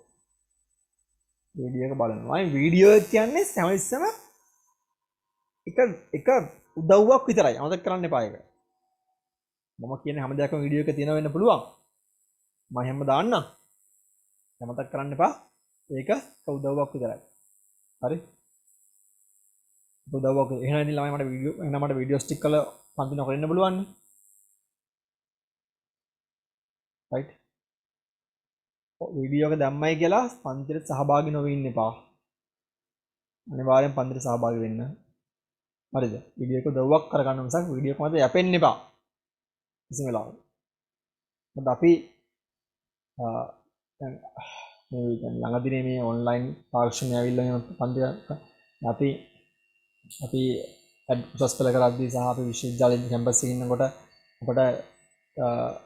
වීඩියෝ එක බලනවා. මේ වීඩියෝ එක කියන්නේ හැම ඉස්සෙම එක උදව්වක් විතරයි. අමතක කරන්න එපා ඒක. මම කියන්නේ හැම දෙයක්ම වීඩියෝ එකේ තියෙන වෙන්න පුළුවන්. මම හැම දාන්නම්. අමතක කරන්න එපා. ඒක උදව්වක් විතරයි. හරි? උදව්වක්. එහෙනම් ඉතින් ළමයි මට වීඩියෝ ස්ටික් කරලා පන්ති නොකර ඉන්න පුළුවන් නේ. right? වීඩියෝ එක දැම්මයි කියලා පන්තියට සහභාගී නොවෙ ඉන්න එපා. අනිවාර්යෙන් පන්තියට සහභාගී වෙන්න. හරිද? වීඩියෝ එක උදව්වක් කරගන්න මිසක් වීඩියෝ එක මත යැපෙන්න එපා. කිසිම වෙලාවක. මොකද අපි දැන් මේ ළඟදී මේ ඔන්ලයින් තාක්ෂණය ඇවිල්ලා මේ පන්ති අපි උසස් පෙළ කරද්දී සහ අපි විශ්වවිද්‍යාලයේ කැම්පස් එකේ ඉන්නකොට අපට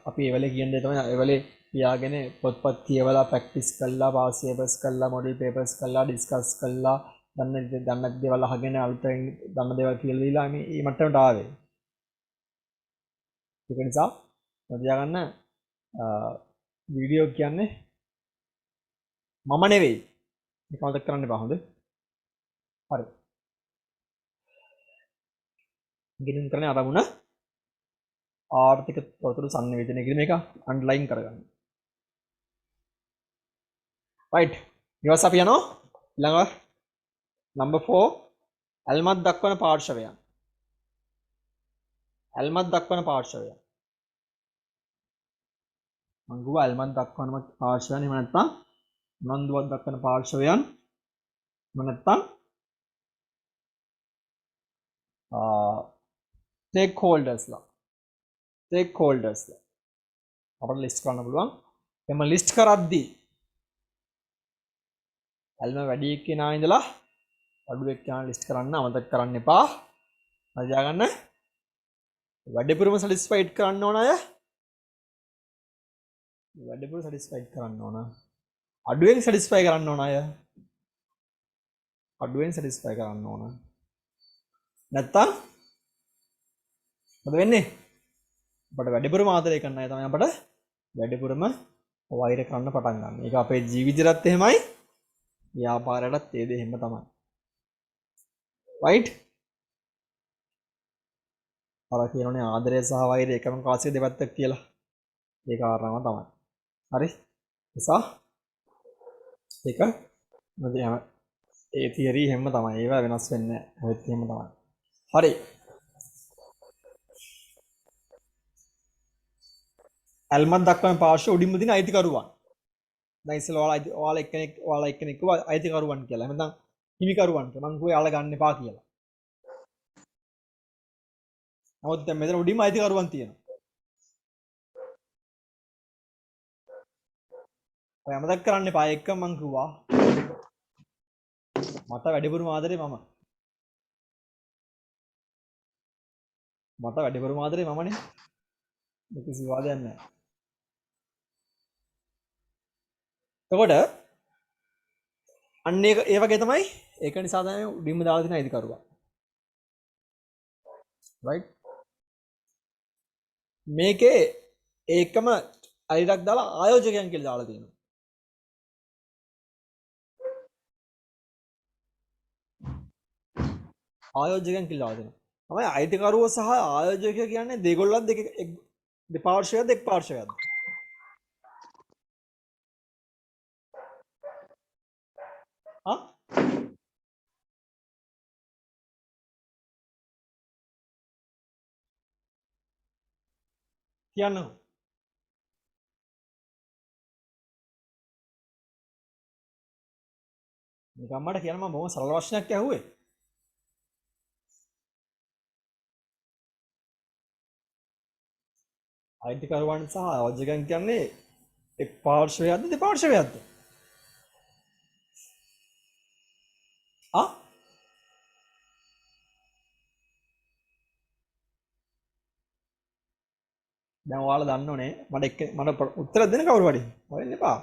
අපි ඒ වෙලේ කියන දේ තමයි ඒ වෙලේ පියාගෙන පොත්පත් කියවලා ප්‍රැක්ටිස් කළා, පාස් පේපර්ස් කළා, මොඩල් පේපර්ස් කළා, ඩිස්කස් කළා, දන්න දේවල් අහගෙන අලුතෙන් දන්න දේවල් කියලා දීලා මේ මට්ටමට ආවේ. ඒක නිසා මතක ගන්න වීඩියෝ කියන්නේ මම නෙවෙයි. මේක මතක කරන්න එපා හොඳ. හරි. ගිණුම්කරණයේ අරමුණ ආර්ථික තොරතුරු සංනිවේදනය කිරීම එක අන්ඩර්ලයින් කරගන්න. right? ඊවස් අපි යනවා ඊළඟ නම්බර් 4 ඇල්මත් දක්වන පාර්ශවයන්. ඇල්මත් දක්වන පාර්ශවයන්. මම ගුවා ඇල්මත් දක්වන පාර්ශවයන් එහෙම නැත්නම් උනන්දුවක් දක්වන පාර්ශවයන් එහෙම නැත්නම් stakeholdersලා අපිට ලිස්ට් කරන්න පුළුවන්. එම ලිස්ට් කරද්දී ඇල්ම වැඩි එක්කෙනා ඉඳලා අඩු එක්කෙනා ලිස්ට් කරන්න අමතක කරන්න එපා. හරියට ගන්න. වැඩිපුරම සැටිස්ෆයිඩ් කරන්න ඕන අය වැඩිපුර සැටිස්ෆයි කරන්න ඕන. අඩුවෙන් සැටිස්ෆයි කරන්න ඕන අය. අඩුවෙන් සැටිස්ෆයි කරන්න ඕන. නැත්තම් මොකද වෙන්නේ? අපට වැඩිපුරම ආදරය කරන අය තමයි අපට වැඩිපුරම වෛර කරන්න පටන් ගන්න. ඒක අපේ ජීවිතයටත් එහෙමයි. ව්‍යාපාරයටත් ඒ දේ එහෙම තමයි. right? අර කියනෝනේ ආදරය සහ වෛරය එකම කාසිය දෙපැත්තක් කියලා. ඒ කාරණාව තමයි. හරි? නිසා ඒක මොකද ඒ තියරි හැම තමයි. ඒවා වෙනස් වෙන්නේ නැහැ. ඔයත් එහෙම තමයි. හරි. ඇල්මත් දක්වන පාර්ශ්ව උඩින්ම දින අයිතිකරුවන්. දැන් ඉස්සෙල්ලා ඔයාලා එක්කෙනෙක්ව අයිතිකරුවන් කියලා. එහෙනම් හිමිකරුවන් කියලා. මං කිව්වා යාලා ගන්න එපා කියලා. නමුත් දැන් මෙතන උඩින්ම අයිතිකරුවන් තියෙනවා. ඔය අමතක කරන්න එපා. එක්ක මං කිව්වා මට වැඩිපුරම ආදරේ මම. මට වැඩිපුරම ආදරේ මමනේ. මේක කිසි වාදයක් නැහැ. එතකොට අන්න ඒ වගේ තමයි. ඒක නිසා තමයි උඩින්ම දාලා තියෙන අයිතිකරුවා. right? මේකේ ඒකම අයිඩක් දාලා ආයෝජකයන් කියලා දාලා තියෙනවා. ආයෝජකයන් කියලා දාලා තියෙනවා. තමයි අයිතිකරුව සහ ආයෝජකය කියන්නේ දෙගොල්ලන් දෙපාර්ශ්වයක්ද එක් පාර්ශ්වයක්ද? කියන්න නිකන් මට කියන්න මම බොහොම සරල ප්‍රශ්නයක් ඇහුවේ. අයිතිකරුවන් සහ ආයෝජකයන් කියන්නේ එක් පාර්ශ්වයක්ද දෙපාර්ශ්වයක්ද? දැන් ඔයාලා දන්නෝනේ මට උත්තර දෙන්න කවුරු හරි. හොයන්න එපා.